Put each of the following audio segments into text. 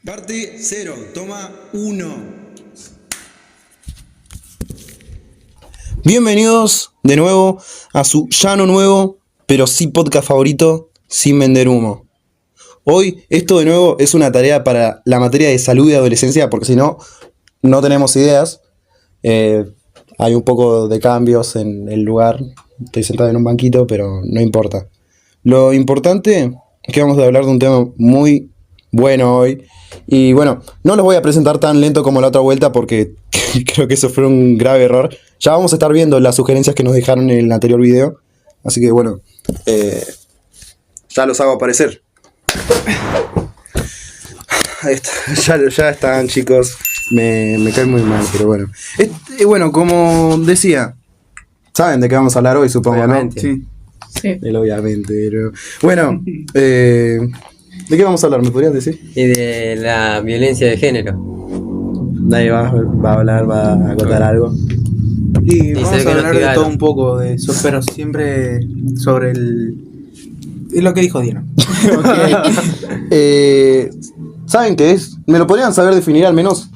Parte 0, toma 1. Bienvenidos de nuevo a su ya no nuevo, pero sí podcast favorito, Sin Vender Humo. Hoy esto de nuevo es una tarea para la materia de salud y adolescencia, porque si no, no tenemos ideas. Hay un poco de cambios en el lugar. Estoy sentado en un banquito, pero no importa. Lo importante es que vamos a hablar de un tema muy bueno hoy. Y bueno, no los voy a presentar tan lento como la otra vuelta porque creo que eso fue un grave error. Ya vamos a estar viendo las sugerencias que nos dejaron en el anterior video. Así que bueno, ya los hago aparecer. Ahí está, ya están, chicos. Me cae muy mal, pero bueno. Bueno, como decía, ¿saben de qué vamos a hablar hoy, supongo? Obviamente. ¿No? Sí. Obviamente, pero... Bueno, ¿de qué vamos a hablar? ¿Me podrías decir? Y de la violencia de género. Nadie va a hablar, va a acotar algo. Y sé vamos que a no hablar de cuidaron. todo un poco de eso, pero siempre sobre es lo que dijo Dino. ¿Saben qué es? ¿Me lo podrían saber definir al menos?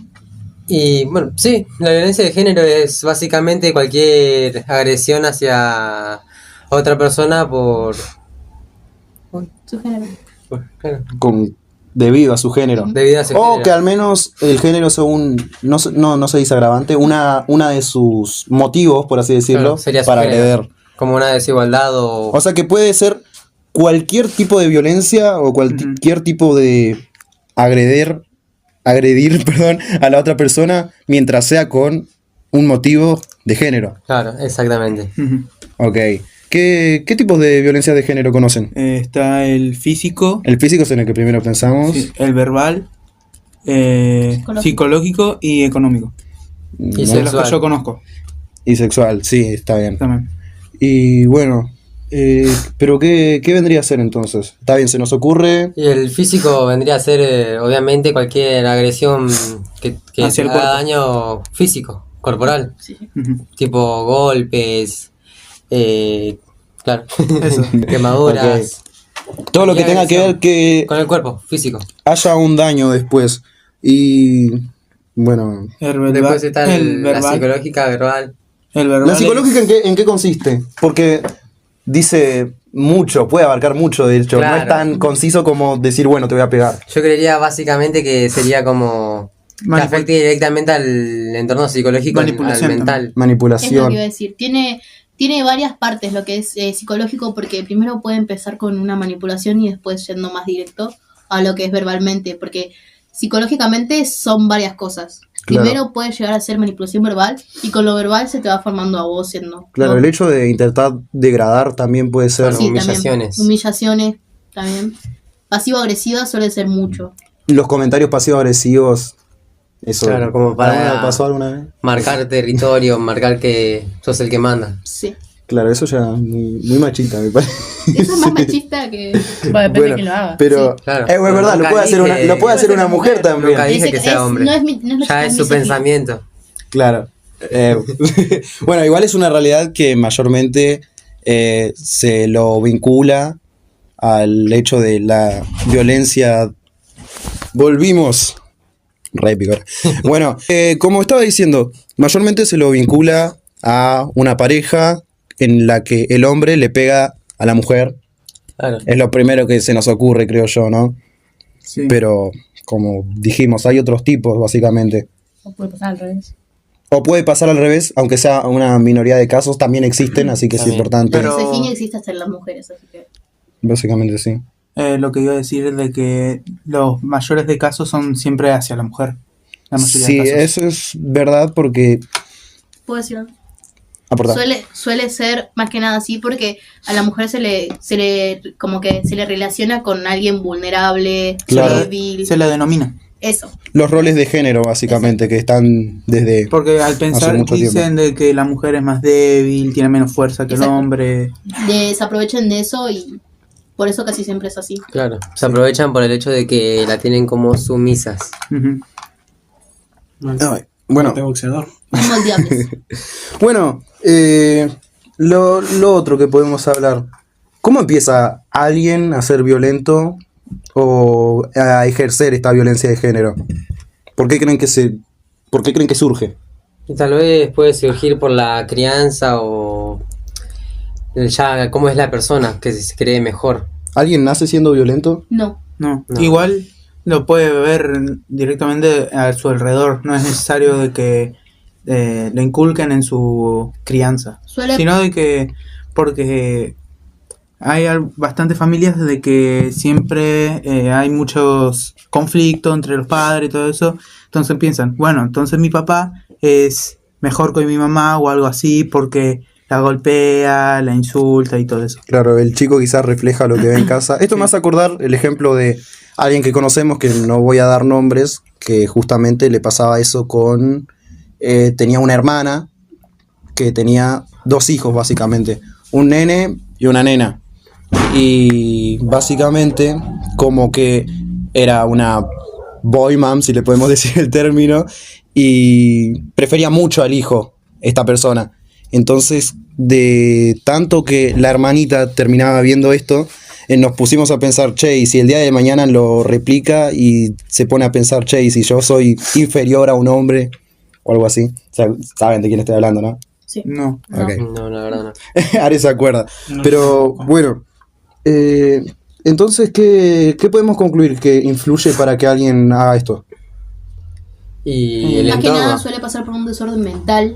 Y bueno, sí, la violencia de género es básicamente cualquier agresión hacia otra persona por Su género. claro, Debido a su género. debido a su O género. que al menos el género según, no se dice agravante, una de sus motivos, por así decirlo, Claro, sería su para género. agreder. Como una desigualdad o... O sea que puede ser cualquier tipo de violencia o cualquier tipo de agredir, perdón, a la otra persona mientras sea con un motivo de género. Claro, exactamente. Ok. ¿Qué tipos de violencia de género conocen? Está el físico, El físico es en el que primero pensamos. sí, el verbal, psicológico y económico. Y De los sexual. que yo conozco Y sexual, sí, está bien. también. Y bueno, pero ¿qué vendría a ser entonces? Está bien, se nos ocurre. Y el físico vendría a ser, obviamente, cualquier agresión que Hacia el haga cuerpo. daño físico, corporal. Sí. Ujú. Tipo golpes, claro, Eso. quemaduras. Todo lo que Cualquier tenga que ver agresión que con el cuerpo, físico. haya un daño después. Y bueno, Después está el la verbal. psicológica, verbal. El verbal ¿la psicológica en qué consiste? Porque dice mucho, puede abarcar mucho, de hecho. No Claro. es tan conciso como decir, bueno, te voy a pegar. Yo creería básicamente que sería como que afecte directamente al entorno psicológico, al Manipulación mental. Es lo que Manipulación. iba a decir. Tiene varias partes lo que es psicológico, porque primero puede empezar con una manipulación y después yendo más directo a lo que es verbalmente, porque psicológicamente son varias cosas. Claro. Primero puede llegar a ser manipulación verbal y con lo verbal se te va formando a vos siendo. Claro, ¿no? el hecho de intentar degradar también puede ser. Claro. Sí, humillaciones. también. Humillaciones también. Pasivo-agresiva suele ser mucho. Los comentarios pasivos-agresivos. Eso. Claro, como para- ¿Alguna pasó alguna vez? Marcar territorio, marcar que sos el que manda. Sí. Claro, eso ya muy machista, me parece. Eso es más machista que... Bueno, depende Bueno, de quién lo haga. pero Claro. es verdad, lo Nunca puede hacer dije- lo puede hacer una mujer también. Nunca dije que sea hombre. No es Ya es su misógino. pensamiento. Claro. Bueno, igual es una realidad que mayormente se lo vincula al hecho de la violencia. Volvimos. Re épico. Bueno, como estaba diciendo, mayormente se lo vincula a una pareja en la que el hombre le pega a la mujer. Claro. Es lo primero que se nos ocurre, creo yo, ¿no? Sí. Pero, como dijimos, hay otros tipos, básicamente. O puede pasar al revés. O puede pasar al revés, aunque sea una minoría de casos, también existen, así que es También. importante. Pero- La misoginia existe hasta en las mujeres, así que... Básicamente sí. Lo que iba a decir es de que los mayores de casos son siempre hacia la mujer. La mayoría Sí, de casos. eso es verdad porque... ¿Puedo decir algo? Aporta. Suele ser más que nada así porque a la mujer se le como que se le relaciona con alguien vulnerable, Claro. débil, Se la denomina. eso. Los roles de género, básicamente, que están desde... Porque al pensar mucho dicen de que la mujer es más débil, tiene menos fuerza que el Exacto. hombre. Se aprovechan de eso y por eso casi siempre es así. Claro. Se aprovechan por el hecho de que la tienen como sumisas. Ujú. Ay, bueno, boxeador. Moldeables. bueno lo otro que podemos hablar. ¿Cómo empieza alguien a ser violento o a ejercer esta violencia de género? ¿Por qué creen que surge? Y tal vez puede surgir por la crianza o ya cómo es la persona que se cree mejor. ¿Alguien nace siendo violento? No. No. No. Igual lo puede ver directamente a su alrededor. No es necesario de que lo inculquen en su crianza. Suele- Sino de que, porque hay bastantes familias de que siempre hay muchos conflictos entre los padres y todo eso. Entonces piensan, bueno, entonces mi papá es mejor que mi mamá o algo así porque la golpea, la insulta y todo eso. Claro, el chico quizás refleja lo que ve en casa. Esto me hace acordar el ejemplo de alguien que conocemos, que no voy a dar nombres, que justamente le pasaba eso con... tenía una hermana que tenía 2 hijos, básicamente. Un nene y una nena. Y básicamente como que era una boy mom, si le podemos decir el término, y prefería mucho al hijo, esta persona. Entonces, de tanto que la hermanita terminaba viendo esto, nos pusimos a pensar, che, y si el día de mañana lo replica y se pone a pensar, che, y si yo soy inferior a un hombre o algo así. O sea, saben de quién estoy hablando, ¿no? Sí. No. No. Ok. No, la verdad no. Ari se acuerda. No Pero sé. bueno, entonces, ¿qué podemos concluir que influye para que alguien haga esto? Y el Más que entorno. nada suele pasar por un desorden mental,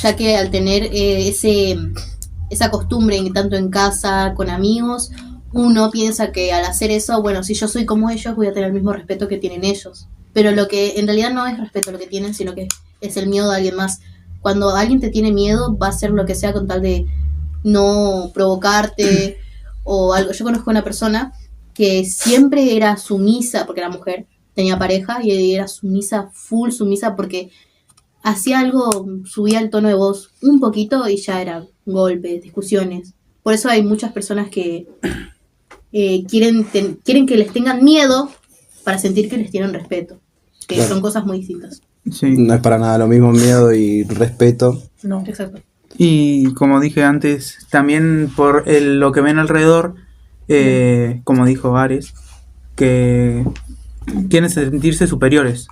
ya que al tener esa costumbre tanto en casa, con amigos, uno piensa que al hacer eso, bueno, si yo soy como ellos, voy a tener el mismo respeto que tienen ellos. Pero lo que en realidad no es respeto lo que tienen, sino que es el miedo de alguien más. Cuando alguien te tiene miedo, va a hacer lo que sea con tal de no provocarte o algo. Yo conozco una persona que siempre era sumisa, porque era mujer, tenía pareja y era sumisa, full sumisa, porque hacía algo, subía el tono de voz un poquito y ya era golpes, discusiones. Por eso hay muchas personas que quieren que les tengan miedo para sentir que les tienen respeto, que Claro. son cosas muy distintas. Sí. No es para nada lo mismo miedo y respeto. No, exacto. Y como dije antes, también por lo que ven alrededor, como dijo Ares, que quieren sentirse superiores.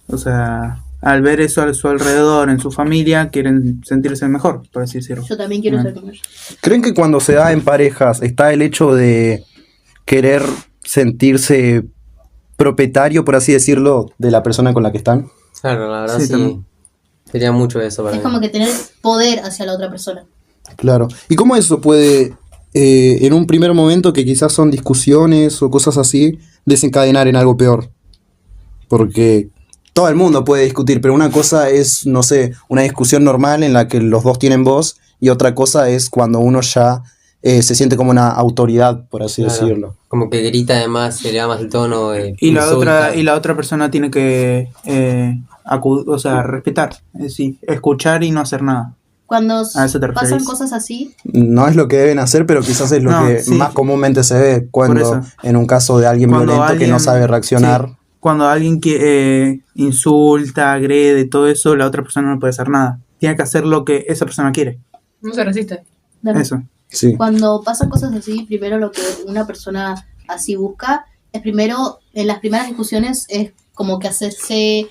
O sea, al ver eso a su alrededor, en su familia, quieren sentirse mejor, por así decirlo. Yo también quiero Ah. ser como ellos. ¿Creen que cuando se da en parejas está el hecho de querer sentirse propietario, por así decirlo, de la persona con la que están? Claro, la verdad Sí, sí. también. Sería mucho eso para Es mí. como que tener poder hacia la otra persona. Claro. ¿Y cómo eso puede, en un primer momento que quizás son discusiones o cosas así, desencadenar en algo peor? Porque todo el mundo puede discutir, pero una cosa es, no sé, una discusión normal en la que los dos tienen voz, y otra cosa es cuando uno ya se siente como una autoridad, por así Claro. decirlo. Como que grita además, se le da más el tono. Y la insulta. otra persona tiene que o sea, respetar, es decir, escuchar y no hacer nada. Cuando ¿A eso te pasan referís? cosas así, No es lo que deben hacer, pero quizás es lo No, que sí. más comúnmente se ve Por cuando eso. en un caso de alguien Cuando violento que no sabe reaccionar. sí, cuando alguien que insulta, agrede, todo eso, la otra persona no puede hacer nada. Tiene que hacer lo que esa persona quiere. No se resiste. ¿no? Eso. Sí. Cuando pasan cosas así, primero lo que una persona así busca es primero, en las primeras discusiones, es como que hacerse,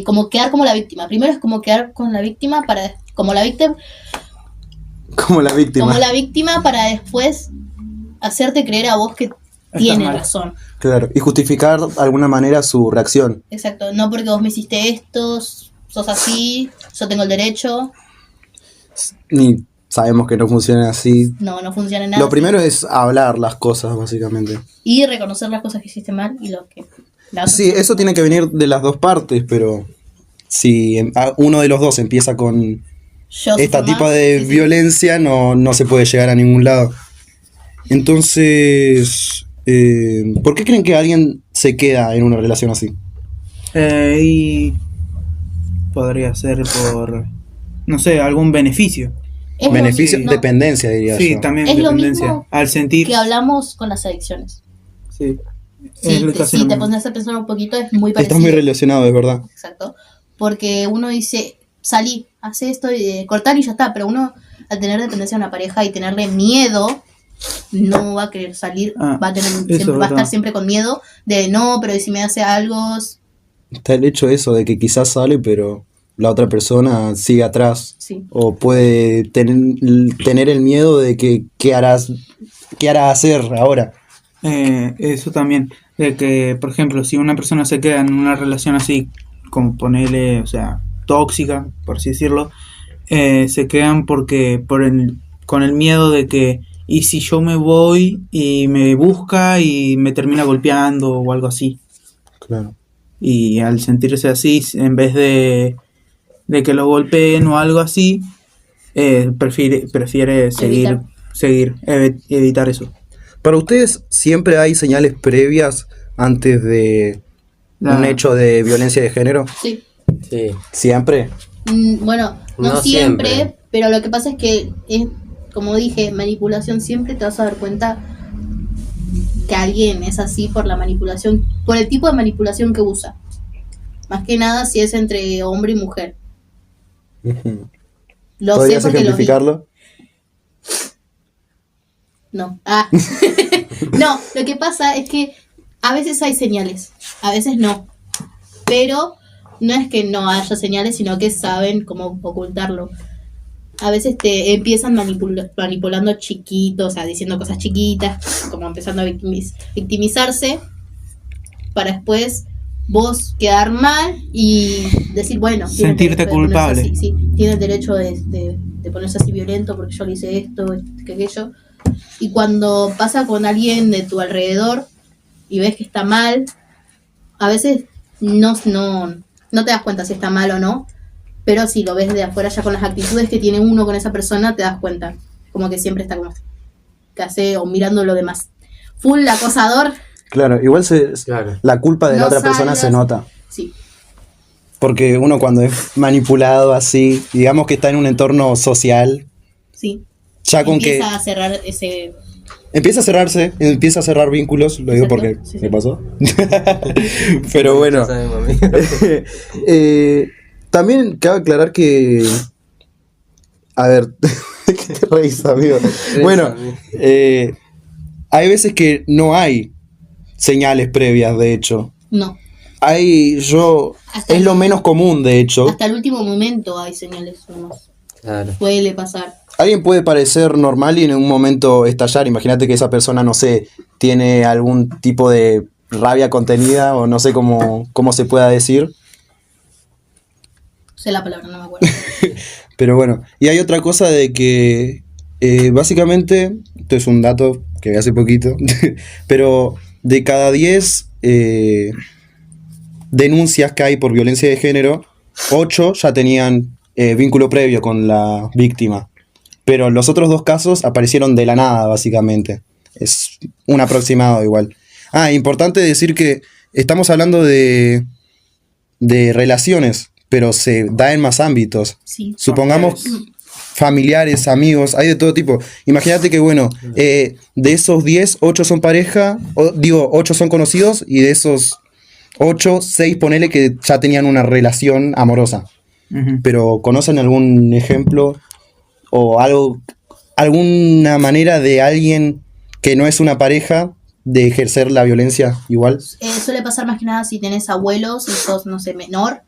como quedar como la víctima. Primero es como quedar con la víctima como la víctima para después hacerte creer a vos que tiene mal. razón. Claro. Y justificar de alguna manera su reacción. Exacto, no porque vos me hiciste esto, sos así, yo tengo el derecho. Ni sabemos que no funciona así. No funciona nada. Lo primero es hablar las cosas, básicamente. Y reconocer las cosas que hiciste mal y lo que... la otra Sí, persona- eso tiene que venir de las dos partes, pero si uno de los dos empieza con Yo esta sufro tipo más, de sí, sí. violencia, no se puede llegar a ningún lado. Entonces, ¿por qué creen que alguien se queda en una relación así? Y podría ser por, no sé, algún beneficio. Es lo Beneficio, mismo dependencia, diría Sí, yo. también Es lo dependencia. mismo Al sentir. que hablamos con las adicciones. Sí. Sí, casi si lo te mismo. pones a pensar un poquito, es muy Estás parecido. muy relacionado, es verdad. Exacto. Porque uno dice, salí, hace esto y cortar y ya está. Pero uno, al tener dependencia de una pareja y tenerle miedo, no va a querer salir, Ah, va a tener eso siempre, es va a estar verdad. siempre con miedo de no, pero ¿y si me hace algo? Está el hecho eso de que quizás sale, pero la otra persona sigue atrás. Sí. O puede tener el miedo de que qué hará hacer ahora. Eso también, de que, por ejemplo, si una persona se queda en una relación así, como ponerle, o sea, tóxica, por así decirlo, se quedan con el miedo de que, y si yo me voy y me busca y me termina golpeando o algo así. Claro. Y al sentirse así, en vez de que lo golpeen o algo así, prefiere evitar eso. Para ustedes, ¿siempre hay señales previas antes de un La- hecho de violencia de género? Sí. Sí. ¿Siempre? Bueno, no, No siempre, siempre. pero lo que pasa es que, como dije, manipulación siempre te vas a dar cuenta que alguien es así por la manipulación, por el tipo de manipulación que usa. Más que nada si es entre hombre y mujer. Ujú. Lo sé ¿Podrías porque lo vi. ejemplificarlo? No. Ah. No, lo que pasa es que a veces hay señales, a veces no. Pero no es que no haya señales, sino que saben cómo ocultarlo. A veces te empiezan manipulando chiquitos, o sea, diciendo cosas chiquitas, como empezando a victimizarse, para después vos quedar mal y decir, bueno, tiene el Sentirte derecho de ponerse culpable. así, sí, tiene el derecho de ponerse así violento porque yo le hice esto, que aquello. Y cuando pasa con alguien de tu alrededor y ves que está mal, a veces no te das cuenta si está mal o no, pero si lo ves de afuera ya con las actitudes que tiene uno con esa persona, te das cuenta. Como que siempre está como que hace o mirando lo demás. Full acosador, Claro, igual Claro. la culpa de la No otra persona salgas. se nota. sí. Porque uno cuando es manipulado así, digamos que está en un entorno social, Sí. ya con que Empieza a cerrar ese... empieza a cerrarse, empieza a cerrar vínculos, lo digo porque Exacto, sí, me sí. pasó. Pero bueno, Ya sabemos, amigo. también cabe aclarar que... A ver, ¿qué te reís, amigo? Bueno, amigo. hay veces que no hay señales previas, de hecho. No. Hasta Es el- lo menos común, de hecho. Hasta el último momento hay señales nomás. Claro. Suele pasar. Alguien puede parecer normal y en un momento estallar. Imagínate que esa persona, no sé, tiene algún tipo de rabia contenida o no sé cómo se pueda decir. Sé la palabra, no me acuerdo. Pero bueno, y hay otra cosa de que básicamente, esto es un dato que vi hace poquito, pero de cada 10 denuncias que hay por violencia de género, 8 ya tenían vínculo previo con la víctima. Pero los otros 2 casos aparecieron de la nada, básicamente. Es un aproximado igual. Ah, importante decir que estamos hablando de relaciones, pero se da en más ámbitos. Sí. Supongamos familiares, amigos, hay de todo tipo. Imagínate que, bueno, de esos 10, 8 son pareja, 8 son conocidos y de esos 8, 6 ponele que ya tenían una relación amorosa. Ujú. Pero ¿conocen algún ejemplo o alguna manera de alguien que no es una pareja de ejercer la violencia igual? Suele pasar más que nada si tenés abuelos y sos, no sé, menor.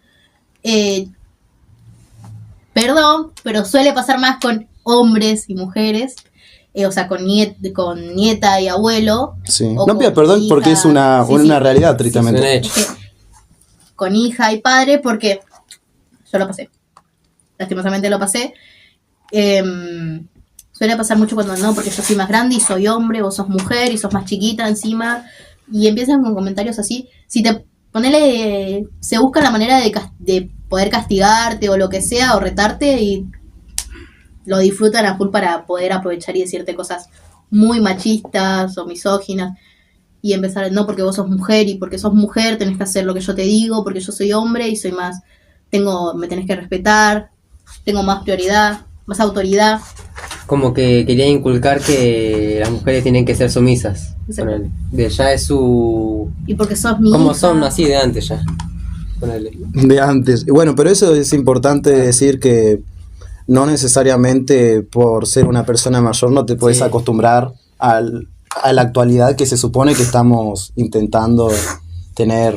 Perdón, pero suele pasar más con hombres y mujeres. O sea, con nieta y abuelo. Sí. O No con pida perdón hija. porque es una Sí, realidad, Es un tristemente. hecho. Es que con hija y padre, porque yo lo pasé. Lastimosamente lo pasé. Suele pasar mucho cuando no, porque yo soy más grande y soy hombre, vos sos mujer y sos más chiquita encima. Y empiezan con comentarios así. Si te ponele, se busca la manera de poder castigarte o lo que sea, o retarte, y lo disfrutan a full para poder aprovechar y decirte cosas muy machistas o misóginas. Y empezar, no, porque vos sos mujer y porque sos mujer tenés que hacer lo que yo te digo, porque yo soy hombre y soy más, me tenés que respetar, tengo más prioridad, más autoridad. Como que quería inculcar que las mujeres tienen que ser sumisas. Exacto. Ponele. De ya es su... Y porque sos mi Como hija. son así de antes ya. Ponele. De antes. Y bueno, pero eso es importante decir que no necesariamente por ser una persona mayor no te puedes Sí. acostumbrar a la actualidad que se supone que estamos intentando tener,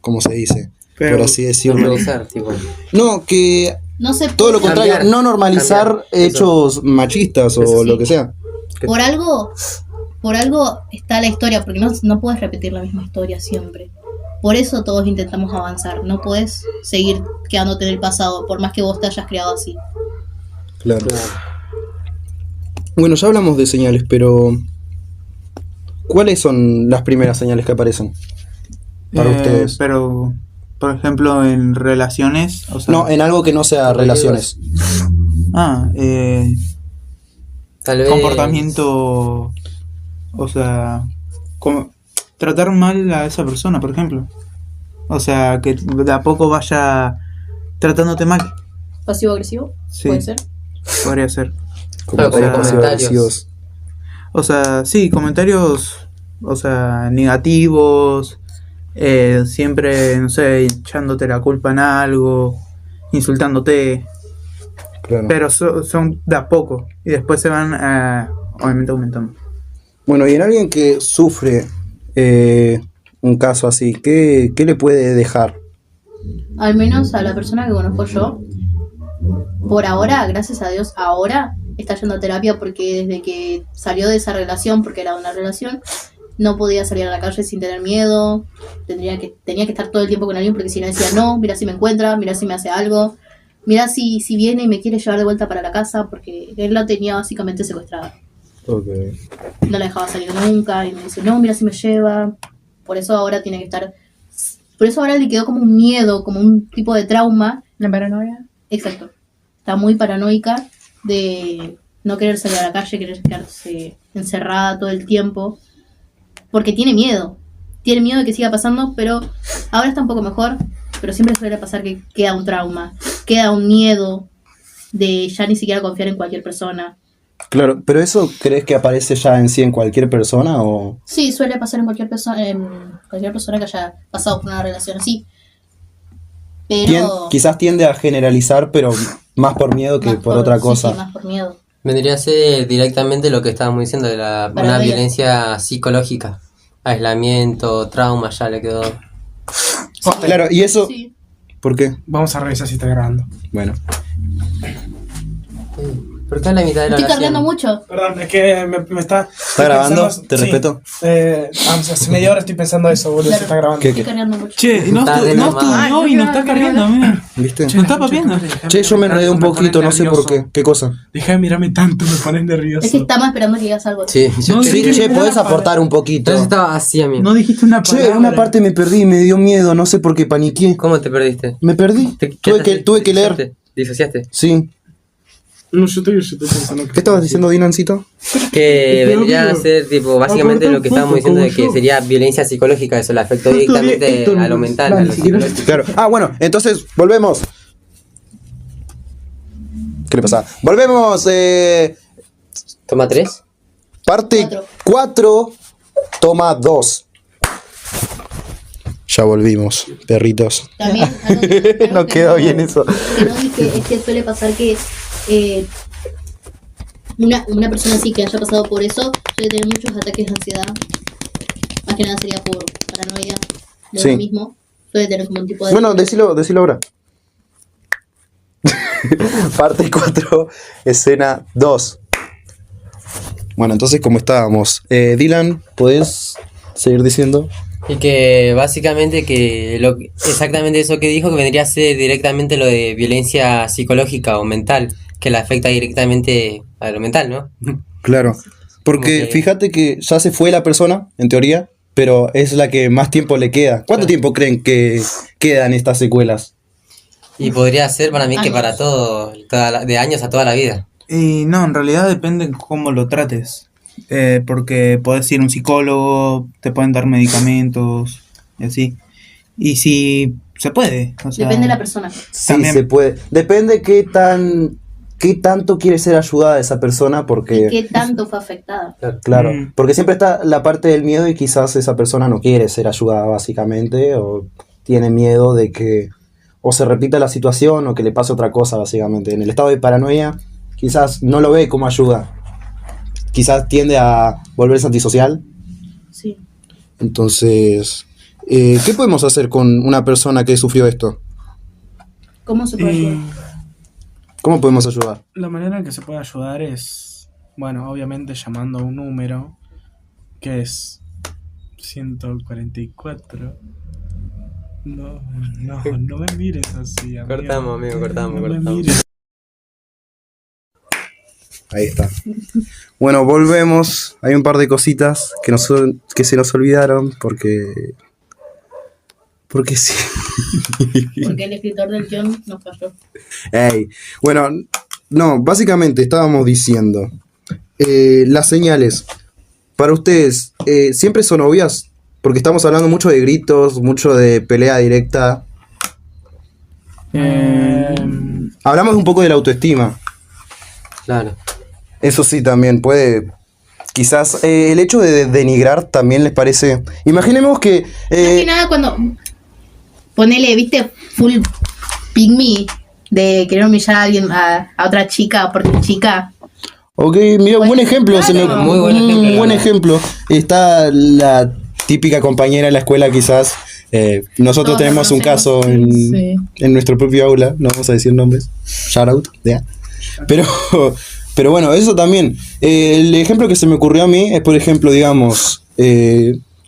¿cómo se dice? Pero- Por así decirlo. Normalizar, tipo. No, que No se todo lo puede- contrario, Cambiar, no normalizar cambiar, hechos machistas o Eso sí. lo que sea. Por algo está la historia, porque no puedes repetir la misma historia siempre. Por eso todos intentamos avanzar. No puedes seguir quedándote en el pasado, por más que vos te hayas creado así. Claro. Bueno, ya hablamos de señales, pero ¿cuáles son las primeras señales que aparecen para ustedes? Pero, por ejemplo, en relaciones, o sea, No, en algo que no sea relaciones. ah, Tal vez. comportamiento, o sea, como tratar mal a esa persona, por ejemplo. O sea, que de a poco vaya tratándote mal. ¿Pasivo-agresivo? Sí. Puede ser. Podría ser. Como Claro, como pasivo comentarios. agresivos. O sea, sí, comentarios, o sea, negativos, siempre, no sé, echándote la culpa en algo, insultándote, Claro. pero son de a poco y después se van, obviamente, aumentando. Bueno, y en alguien que sufre un caso así, ¿qué le puede dejar? Al menos a la persona que conozco yo, por ahora, gracias a Dios, ahora está yendo a terapia porque desde que salió de esa relación, porque era una relación, no podía salir a la calle sin tener miedo, tenía que estar todo el tiempo con alguien porque si no decía no, mira si me encuentra, mira si me hace algo, mira si viene y me quiere llevar de vuelta para la casa, porque él la tenía básicamente secuestrada. Okay. No la dejaba salir nunca y me dice, no, mira si me lleva. Por eso ahora tiene que estar... Por eso ahora le quedó como un miedo, como un tipo de trauma. La paranoia. Exacto. Está muy paranoica de no querer salir a la calle, querer quedarse encerrada todo el tiempo. Porque tiene miedo. Tiene miedo de que siga pasando, pero ahora está un poco mejor. Pero siempre suele pasar que queda un trauma, queda un miedo de ya ni siquiera confiar en cualquier persona. Claro, pero ¿eso crees que aparece ya en sí en cualquier persona o...? Sí, suele pasar en cualquier persona que haya pasado por una relación así. Pero Quizás tiende a generalizar, pero más por miedo que más por otra sí, cosa. sí, más por miedo. Vendría a ser directamente lo que estábamos diciendo de una Paranoia. violencia psicológica. Aislamiento, trauma, ya le quedó. Claro, y eso... Sí. ¿Por qué? Vamos a revisar si está grabando. Bueno. ¿Por qué a la mitad de la Estoy oración? cargando mucho. Perdón, es que me está... ¿Está grabando? ¿Te respeto? Hace media hora estoy pensando eso, boludo, Claro. si está grabando. ¿Qué? Estoy cargando mucho. Che, no, Está de normal. estudió y no está cargando, mira. ¿Viste? No está papiando. Che, yo me enredé un poquito, no sé por qué. ¿Qué cosa? Deja de mirarme tanto, me pones nervioso. Es que estaba esperando que digas algo. Sí, yo No, te- Sí, ¿qué? che, podés aportar un poquito. Entonces estaba así a mí. No dijiste una palabra. Che, una parte me perdí, me dio miedo, no sé por qué paniqué. ¿Cómo te perdiste? Me perdí. ¿Te- Tuve que leer. ¿Disociaste? Sí. No, yo estoy pensando. ¿Qué estabas diciendo, Dinancito? Que Pero vendría a digo, ser, tipo, básicamente aporta lo que un estábamos poco, diciendo de como que yo. sería violencia psicológica, eso le afectó directamente a lo mental, a lo psicológico. Claro. Ah, bueno, entonces volvemos. ¿Qué le pasa? Volvemos. Toma 3. Parte Cuatro. 4, toma 2. Ya volvimos, perritos. También algo No que quedó bien eso. Que no dije, es que suele pasar que una persona así que haya pasado por eso suele tener muchos ataques de ansiedad. Más que nada sería por paranoia de Sí. lo mismo. Suele tener como un tipo de... Bueno, decilo ahora. Parte 4, escena 2. Bueno, entonces, como estábamos, Dylan, ¿podés seguir diciendo? Y que básicamente que exactamente eso que dijo que vendría a ser directamente lo de violencia psicológica o mental, que le afecta directamente a lo mental, ¿no? Claro. Porque Como que- fíjate que ya se fue la persona, en teoría, pero es la que más tiempo le queda. ¿Cuánto Claro. tiempo creen que quedan estas secuelas? Y podría ser para mí que Años. para todo, de años a toda la vida. Y no, en realidad depende cómo lo trates. Porque podés ir a un psicólogo, te pueden dar medicamentos y así. Y si se puede. O sea, Depende de la persona. Sí, También- se puede. Depende qué tanto quiere ser ayudada esa persona, ¿Y porque... qué tanto fue afectada? Claro, Mm. porque siempre está la parte del miedo y quizás esa persona no quiere ser ayudada básicamente, o tiene miedo de que o se repita la situación o que le pase otra cosa básicamente. En el estado de paranoia quizás no lo ve como ayuda. quizás tiende a volverse antisocial. Sí. Entonces, ¿qué podemos hacer con una persona que sufrió esto? ¿Cómo se puede ayudar? ¿Cómo podemos ayudar? La manera en que se puede ayudar es, bueno, obviamente llamando a un número que es 144. No me mires así, amigo. Cortamos, amigo, cortamos, No me cortamos. mires. Ahí está. Bueno, volvemos. Hay un par de cositas que se nos olvidaron porque sí. Porque el escritor del guión nos falló. Ey. Bueno, no, básicamente estábamos diciendo las señales para ustedes siempre son obvias porque estamos hablando mucho de gritos, mucho de pelea directa. Hablamos un poco de la autoestima. Claro. Eso sí, también puede. Quizás el hecho de denigrar también les parece. Imaginemos que. Más que nada cuando ponele, viste, full pygmy de querer humillar a alguien, a otra chica porque es chica. Ok, mira, un buen ejemplo. Claro. Muy buen ejemplo, un buen la verdad. ejemplo. Está la típica compañera en la escuela, quizás. Nosotros Todos tenemos la un caso conocemos. en nuestro propio aula. No vamos a decir nombres. Shout out. Yeah. Pero bueno, eso también. El ejemplo que se me ocurrió a mí es, por ejemplo, digamos,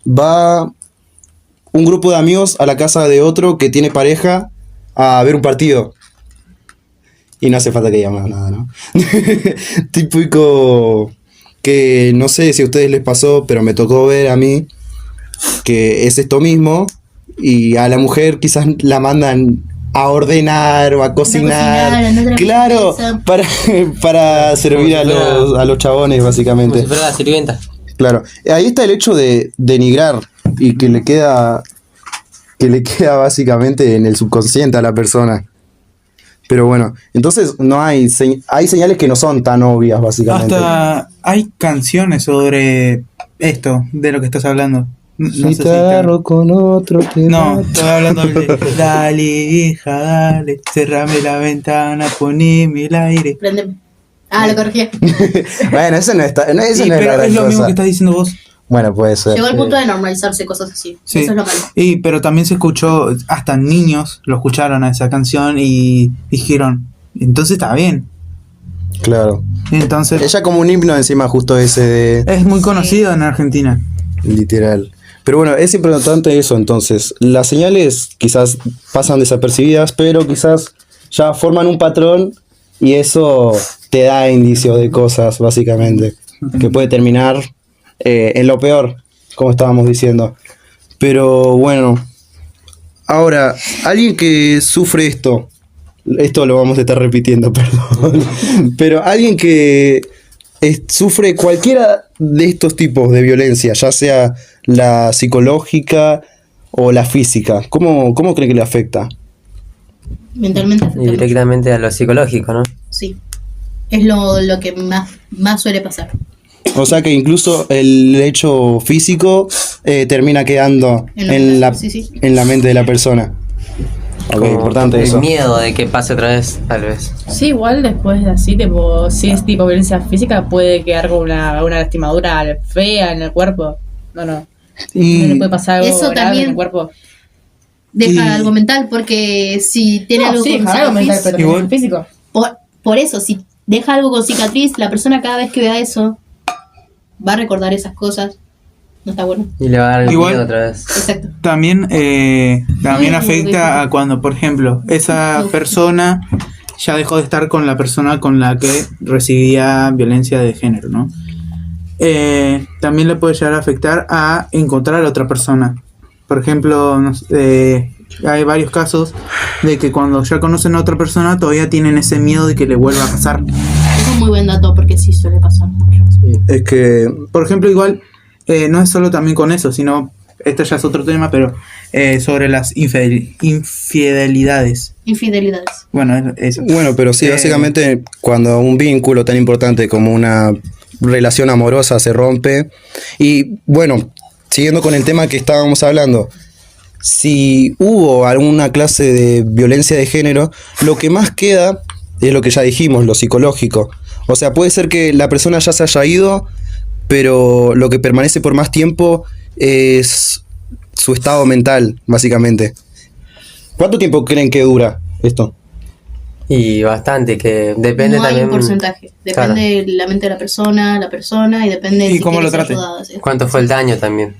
va un grupo de amigos a la casa de otro que tiene pareja a ver un partido. Y no hace falta que llamen nada, ¿no? Típico que no sé si a ustedes les pasó, pero me tocó ver a mí que es esto mismo y a la mujer quizás la mandan a ordenar o a cocinar. a no traer Claro, pizza. para servir a los chabones, Como básicamente. si fuera la sirvienta. Claro, ahí está el hecho de denigrar y que le queda básicamente en el subconsciente a la persona. Pero bueno, entonces no hay señales que no son tan obvias, básicamente. Hasta hay canciones sobre esto, de lo que estás hablando. No Si sé te si te- agarro con otro, te No, mato. estoy hablando de dale, hija, dale, cerrame la ventana, poneme el aire. Prende. Ah, lo corregí. Bueno, eso no está, no, eso Sí, no es la pero gran es lo mismo cosa. que estás diciendo vos. Bueno, puede ser. Llegó al punto de normalizarse cosas así. Sí. Eso es lo malo. Pero también se escuchó, hasta niños lo escucharon a esa canción y dijeron, entonces está bien. Claro. Entonces Ella como un himno encima justo ese de es muy conocido en Argentina. literal. Pero bueno, es importante eso entonces. Las señales quizás pasan desapercibidas, pero quizás ya forman un patrón y eso te da indicios de cosas, básicamente. Que puede terminar en lo peor, como estábamos diciendo. Pero bueno, ahora, alguien que sufre esto lo vamos a estar repitiendo, perdón. Pero alguien que sufre cualquiera de estos tipos de violencia, ya sea la psicológica o la física, ¿cómo cree que le afecta? Mentalmente Y afecta mucho. directamente a lo psicológico, ¿no? Sí. Es lo que más suele pasar. O sea que incluso el hecho físico termina quedando En la mente, sí. en la mente de la persona. Ok, Como importante el eso. miedo de que pase otra vez, tal vez. Sí, igual después de así, tipo, si es tipo violencia física, puede quedar con una lastimadura fea en el cuerpo. No le Y puede pasar algo Eso grave también en el cuerpo. Deja Y- algo mental, porque si tiene algo sí, con algo mental, cicatriz, pero Igual- también físico. por eso, si deja algo con cicatriz, la persona cada vez que vea eso va a recordar esas cosas. No está bueno. Y le va a dar el Igual- miedo otra vez. Exacto. También afecta a cuando, por ejemplo, esa persona ya dejó de estar con la persona con la que recibía violencia de género, ¿no? También le puede llegar a afectar a encontrar a la otra persona. Por ejemplo, hay varios casos de que cuando ya conocen a otra persona todavía tienen ese miedo de que le vuelva a pasar. Es un muy buen dato porque sí suele pasar mucho. es que Por ejemplo, igual, no es solo también con eso, sino, esto ya es otro tema, pero sobre las infidelidades. Infidelidades. Bueno, eso. bueno, pero sí, básicamente cuando un vínculo tan importante como una relación amorosa se rompe. Y bueno, siguiendo con el tema que estábamos hablando, si hubo alguna clase de violencia de género, lo que más queda es lo que ya dijimos, lo psicológico. O sea, puede ser que la persona ya se haya ido, pero lo que permanece por más tiempo es su estado mental, básicamente. ¿Cuánto tiempo creen que dura esto? Y bastante, que depende No hay también un porcentaje. Depende de la mente de la persona y depende Y si cómo quiere lo ser trate. ayudada, ¿sí? cuánto fue el daño también.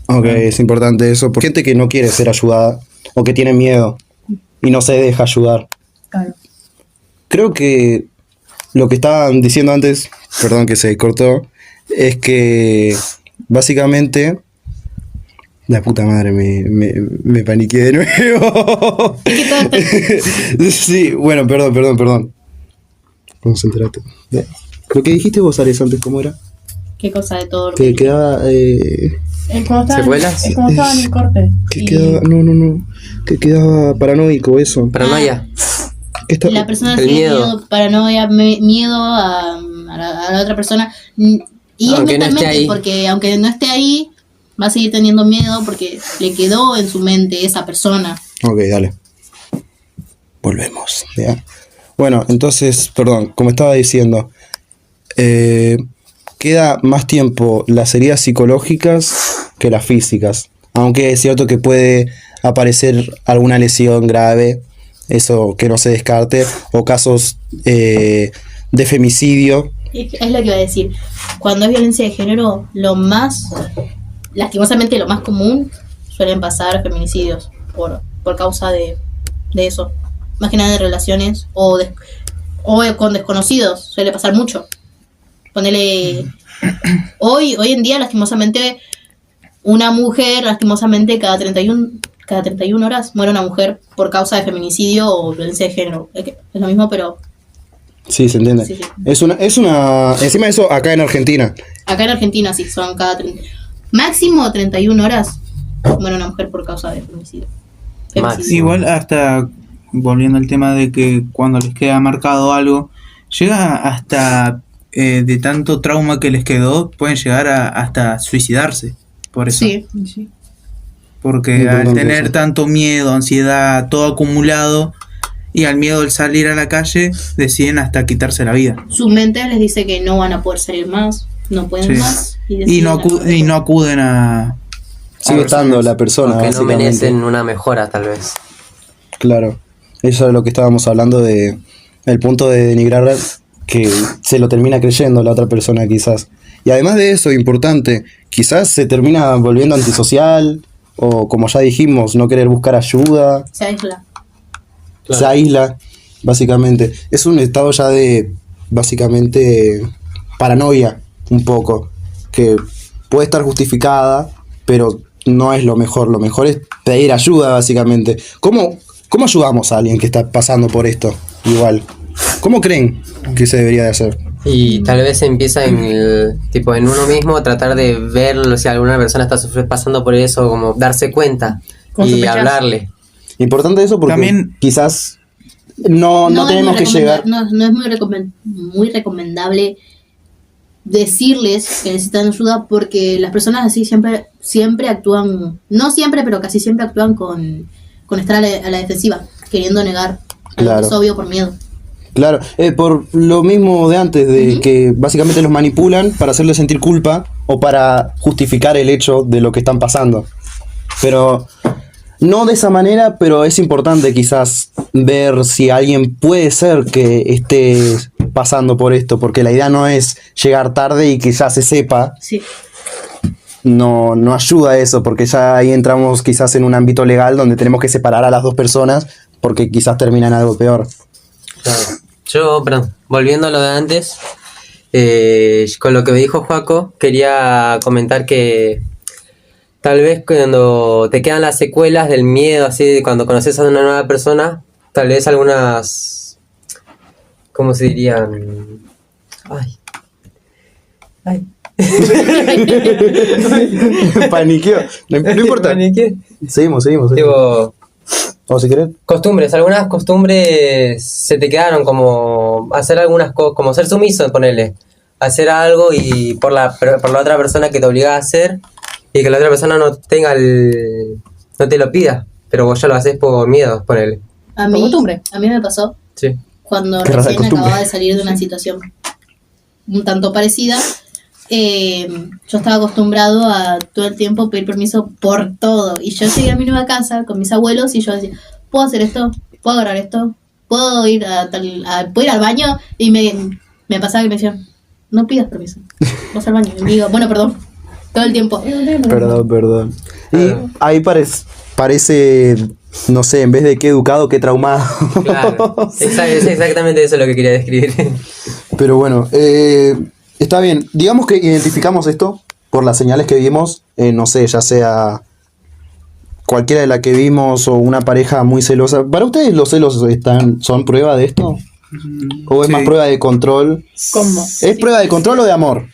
Ok, es importante eso. Por gente que no quiere ser ayudada o que tiene miedo y no se deja ayudar. Claro. Creo que lo que estaban diciendo antes, perdón que se cortó, es que básicamente... La puta madre, me paniqué de nuevo. Sí, bueno, perdón. Concéntrate. Lo que dijiste vos, Ares, antes, ¿cómo era? ¿Qué cosa de todo lo Que que quedaba... ¿Secuelas? Es como estaba en el corte. que Y- quedaba... No. Que quedaba paranoico, eso. Paranoia. Que está- la persona El tiene miedo. miedo, paranoia, miedo a la otra persona. Y Aunque es no esté mentalmente, ahí. porque aunque no esté ahí, va a seguir teniendo miedo porque le quedó en su mente esa persona. Ok, dale. Volvemos. ¿ya? Bueno, entonces, perdón, como estaba diciendo, queda más tiempo las heridas psicológicas que las físicas. Aunque es cierto que puede aparecer alguna lesión grave, eso que no se descarte, o casos de femicidio. Es lo que iba a decir. Cuando es violencia de género, lastimosamente lo más común, suelen pasar feminicidios por causa de eso. Más que nada de relaciones o con desconocidos, suele pasar mucho. Ponele... Hoy en día, lastimosamente, una mujer, cada 31 horas muere una mujer por causa de feminicidio o violencia de género. Es lo mismo, pero Sí, se entiende. Sí. Es una... Encima de eso, acá en Argentina. acá en Argentina sí, son máximo 31 horas muere una mujer por causa de feminicidio. Máximo. Igual hasta, volviendo al tema de que cuando les queda marcado algo, llega hasta de tanto trauma que les quedó, pueden llegar hasta suicidarse. Por eso. Sí. Sí. Porque Importante al tener eso. tanto miedo, ansiedad, todo acumulado, y al miedo al salir a la calle, deciden hasta quitarse la vida. Su mente les dice que no van a poder salir más, no pueden Sí. más. Y no acuden a... Sigue estando la persona, Aunque no básicamente. merecen una mejora, tal vez. Claro, eso es lo que estábamos hablando de el punto de denigrar que se lo termina creyendo la otra persona quizás. Y además de eso, importante, quizás se termina volviendo antisocial o como ya dijimos, no querer buscar ayuda, Se aísla. Claro. se aísla, básicamente. Es un estado ya de, básicamente, paranoia, un poco, que puede estar justificada, pero no es lo mejor. Lo mejor es pedir ayuda, básicamente. ¿Cómo ayudamos a alguien que está pasando por esto? Igual. ¿Cómo creen que se debería de hacer? Y tal vez empieza en en uno mismo, tratar de ver si alguna persona está pasando por eso, como darse cuenta Como y sospechar. hablarle. Importante eso porque También- quizás no es tenemos muy que llegar... no es muy recomendable decirles que necesitan ayuda porque las personas así siempre actúan, no siempre, pero casi siempre actúan con estar a la defensiva, queriendo negar algo que Claro. es obvio por miedo. Claro, por lo mismo de antes, de que básicamente los manipulan para hacerles sentir culpa o para justificar el hecho de lo que están pasando. Pero no de esa manera, pero es importante quizás ver si alguien puede ser que esté pasando por esto, porque la idea no es llegar tarde y que ya se sepa, Sí. no ayuda a eso, porque ya ahí entramos quizás en un ámbito legal donde tenemos que separar a las dos personas, porque quizás termina en algo peor. Claro. Perdón, volviendo a lo de antes, con lo que me dijo Joaco, quería comentar que tal vez cuando te quedan las secuelas del miedo, así, cuando conoces a una nueva persona, tal vez algunas, ¿cómo se dirían? Ay. Paniqueo. No importa. Paniqué. Seguimos. Digo, O si querés. algunas costumbres se te quedaron, como hacer algunas cosas, como ser sumiso, ponerle, hacer algo y por la otra persona que te obliga a hacer y que la otra persona no te lo pida, pero vos ya lo haces por miedo, ponele. A mí costumbre. me pasó Sí. cuando Qué rara recién costumbre. acababa de salir de una situación. un tanto parecida. Yo estaba acostumbrado a todo el tiempo pedir permiso por todo. Y yo llegué a mi nueva casa con mis abuelos y yo decía, ¿puedo hacer esto? ¿Puedo agarrar esto? ¿Puedo ir ¿puedo ir al baño? Y me pasaba que me decían, no pidas permiso, vas al baño. Y me digo, bueno, perdón, todo el tiempo. Perdón. Y ahí parece, no sé, en vez de qué educado, qué traumado. Claro, es exactamente eso lo que quería describir. Pero bueno, está bien. Digamos que identificamos esto por las señales que vimos, no sé, ya sea cualquiera de la que vimos o una pareja muy celosa. ¿Para ustedes los celos son prueba de esto? ¿O es Sí. más prueba de control? ¿Cómo? ¿Es prueba de control o de amor?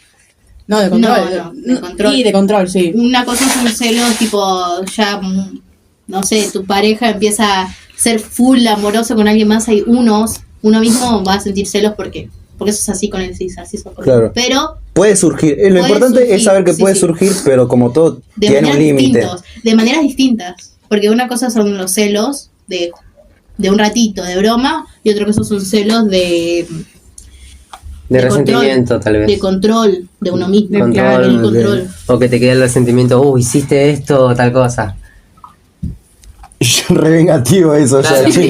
No, de control. No, de control. Y de control, sí. Una cosa es un celo tipo, ya, no sé, tu pareja empieza a ser full amoroso con alguien más, hay uno mismo va a sentir celos porque eso es así con él, sí, así son con él. Claro. Pero Puede surgir. Lo Puede importante surgir, es saber que sí, puede sí. surgir, pero como todo de tiene un límite. maneras distintas, porque una cosa son los celos de un ratito, de broma, y otra cosa son celos de Resentimiento, tal vez. de control de uno mismo, Control, el control. O que te quede el resentimiento, hiciste esto o tal cosa. Re vengativo eso, Claro. ya.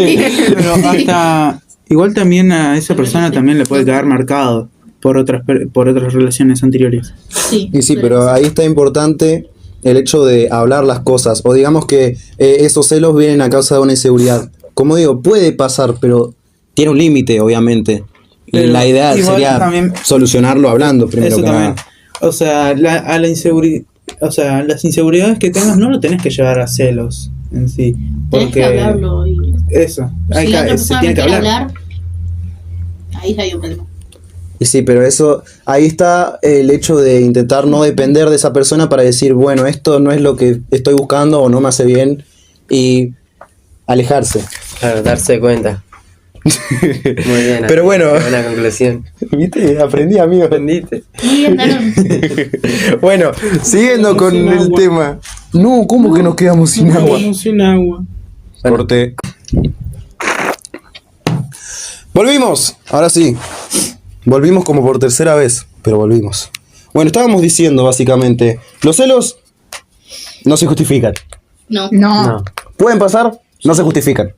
Pero hasta igual también a esa persona también le puede quedar marcado por otras relaciones anteriores. Sí, Y sí, pero ahí está importante el hecho de hablar las cosas. O digamos que esos celos vienen a causa de una inseguridad. Como digo, puede pasar, pero tiene un límite, obviamente. Y Pero la idea igual sería también- solucionarlo hablando primero Eso que también. nada. O sea, las inseguridades que tengas no lo tenés que llevar a celos en sí. Tenés Porque que hablarlo y eso, si la otra se persona tiene no que quiere hablar. hablar, ahí hay un problema. Y sí, pero eso, ahí está el hecho de intentar no depender de esa persona para decir, bueno, esto no es lo que estoy buscando o no me hace bien, y alejarse. Claro, darse cuenta. Muy bien. Pero bueno. Buena conclusión. ¿Viste? Aprendí, amigo. ¿Aprendiste? Muy bien, Daron. Bueno, siguiendo con Sin el agua. tema. No, ¿cómo que nos quedamos sin agua? Sin agua. Corte. Volvimos, ahora sí. Volvimos como por tercera vez, pero volvimos. Bueno, estábamos diciendo básicamente, los celos no se justifican. No. No. Pueden pasar, no se justifican.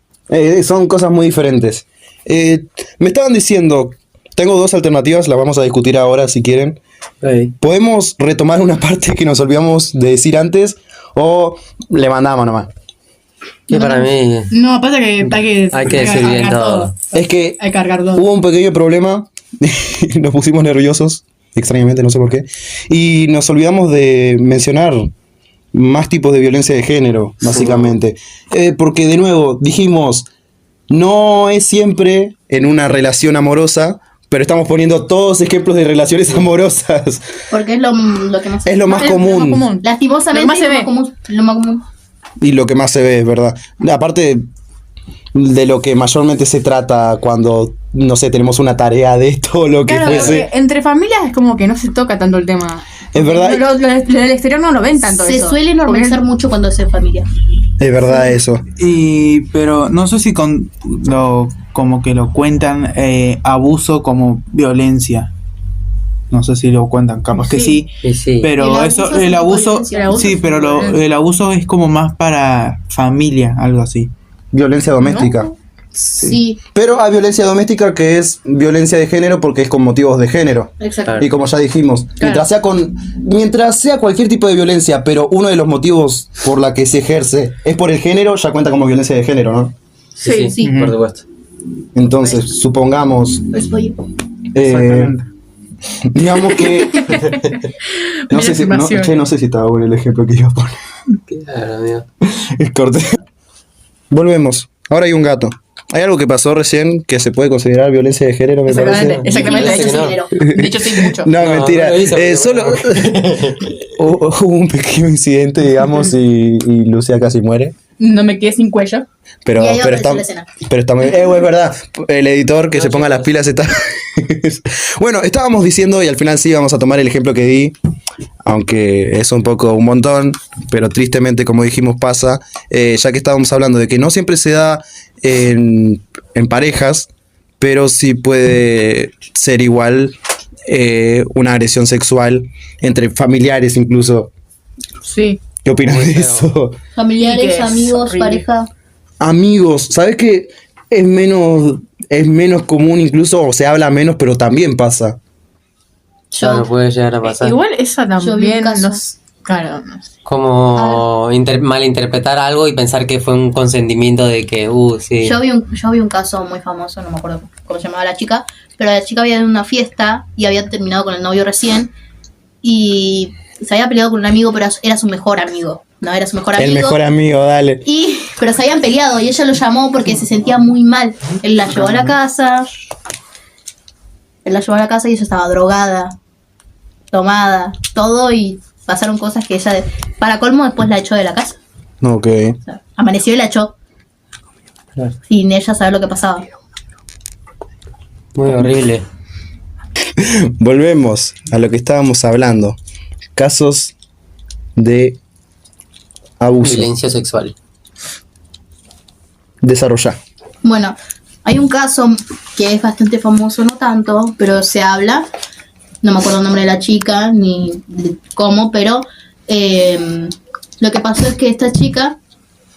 Son cosas muy diferentes. Me estaban diciendo, tengo dos alternativas, las vamos a discutir ahora si quieren. Ok. ¿Podemos retomar una parte que nos olvidamos de decir antes o le mandamos nomás? Que para mí No, pasa que hay que decir bien todo. Es que Hay que cargar todo. hubo un pequeño problema, nos pusimos nerviosos, extrañamente, no sé por qué, y nos olvidamos de mencionar más tipos de violencia de género, básicamente. Porque de nuevo, dijimos, no es siempre en una relación amorosa, pero estamos poniendo todos ejemplos de relaciones amorosas. Porque es lo que más Es lo más Es común Lastimosamente Lo que más se es ve. lo más común. y lo que más se ve, es verdad. Aparte de lo que mayormente se trata cuando, no sé, tenemos una tarea de esto o lo que Claro, fuese. porque entre familias es como que no se toca tanto el tema. Es verdad. Lo del exterior no lo ven tanto Se eso. suele normalizar mucho cuando es en familia. Es verdad eso. Pero no sé si como que lo cuentan abuso como violencia. No sé si lo cuentan, capaz que sí. Y sí. Pero El abuso es el abuso, un tipo de violencia. sí, pero el abuso es como más para familia, algo así. Violencia doméstica. Sí, Pero hay violencia doméstica que es violencia de género porque es con motivos de género. exacto. Claro. Y como ya dijimos, mientras sea cualquier tipo de violencia, pero uno de los motivos por la que se ejerce es por el género, ya cuenta como violencia de género, ¿no? Sí, sí. por supuesto. Entonces, supongamos, Pues, oye, Exactamente. digamos que no sé si, Afirmación. no sé si estaba bueno el ejemplo que iba a poner. Claro, amigo. Corte. Volvemos. Ahora hay un gato. Hay algo que pasó recién que se puede considerar violencia de género, me parece. Exactamente. Parece que no. dinero. De hecho, sí, mucho. No, No, mentira. no lo hizo, pero Solo hubo un pequeño incidente, digamos, y Lucia casi muere. No me quedé sin cuello. Pero, Y ahí pero, apareció está, la escena. pero está muy bien. Es verdad. El editor que No, se ponga las chicos. pilas está. Bueno, estábamos diciendo, y al final sí vamos a tomar el ejemplo que di, aunque es un poco un montón, pero tristemente, como dijimos, pasa, ya que estábamos hablando de que no siempre se da en parejas, pero sí puede ser igual una agresión sexual entre familiares incluso. Sí. ¿Qué opinas Muy de feo. eso? Y que Familiares, es amigos, horrible. pareja. Amigos, ¿sabes qué? Es menos común incluso, o se habla menos, pero también pasa. Yo, Claro, puede llegar a pasar. Igual esa Yo vi un también caso. claro, no sé. Como malinterpretar algo y pensar que fue un consentimiento de que, sí. yo vi un caso muy famoso, no me acuerdo cómo se llamaba la chica, pero la chica había ido a una fiesta y había terminado con el novio recién y se había peleado con un amigo, pero era su mejor amigo. No era su mejor amigo. El mejor amigo, dale. Pero se habían peleado y ella lo llamó porque se sentía muy mal. Él la llevó a la casa. Él la llevó a la casa y ella estaba drogada, tomada, todo, y pasaron cosas que ella, para colmo, después la echó de la casa. Ok. O sea, amaneció y la echó. Claro. Sin ella saber lo que pasaba. Muy horrible. Volvemos a lo que estábamos hablando. Casos de abuso. Violencia sexual. Desarrolla. Bueno, hay un caso que es bastante famoso, no tanto, pero se habla. No me acuerdo el nombre de la chica ni de cómo, pero lo que pasó es que esta chica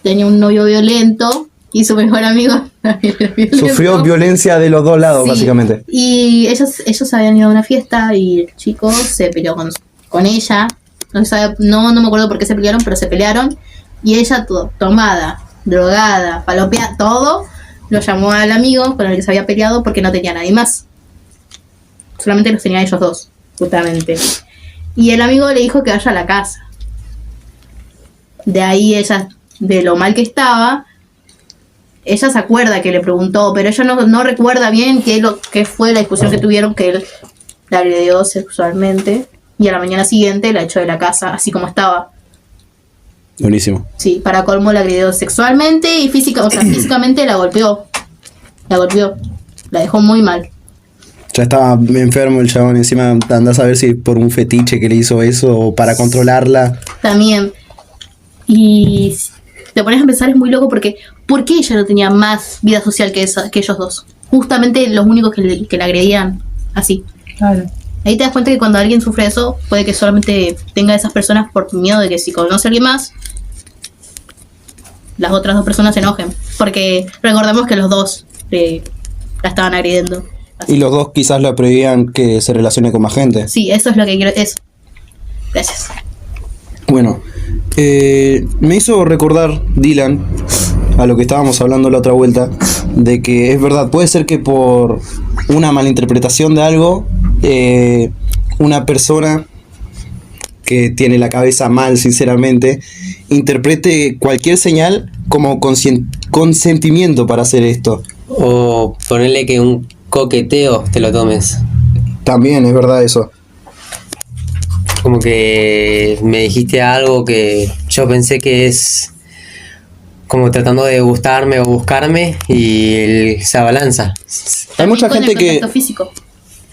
tenía un novio violento y su mejor amigo también era violento. Sufrió violencia de los dos lados, Sí, básicamente. Y ellos habían ido a una fiesta y el chico se peleó con ella. No me acuerdo por qué se pelearon, pero se pelearon. Y ella, tomada, drogada, palopeada, todo, lo llamó al amigo con el que se había peleado porque no tenía nadie más. Solamente los tenían ellos dos, justamente. Y el amigo le dijo que vaya a la casa. De ahí ella, de lo mal que estaba, ella se acuerda que le preguntó, pero ella no recuerda bien qué fue la discusión que tuvieron, que él la agredió sexualmente y a la mañana siguiente la echó de la casa, así como estaba. Buenísimo. Sí, para colmo la agredió sexualmente y físicamente la golpeó. La dejó muy mal. Ya estaba enfermo el chabón, encima andás a ver si por un fetiche que le hizo eso o para controlarla. También. Y te pones a pensar, es muy loco porque ¿por qué ella no tenía más vida social que ellos dos? Justamente los únicos que la agredían así. Claro. Ahí te das cuenta que cuando alguien sufre eso, puede que solamente tenga a esas personas por miedo de que si conoce a alguien más, las otras dos personas se enojen. Porque recordemos que los dos la estaban agrediendo. Y los dos quizás la prohibían que se relacione con más gente. Sí, eso es lo que quiero. Eso. Gracias. Bueno, me hizo recordar, Dylan, a lo que estábamos hablando la otra vuelta, de que es verdad, puede ser que por una malinterpretación de algo, una persona que tiene la cabeza mal, sinceramente, interprete cualquier señal como consentimiento para hacer esto. O ponerle que un coqueteo te lo tomes. También es verdad eso. Como que me dijiste algo que yo pensé que es como tratando de gustarme o buscarme y se abalanza. Hay mucha Con el gente que... contacto físico.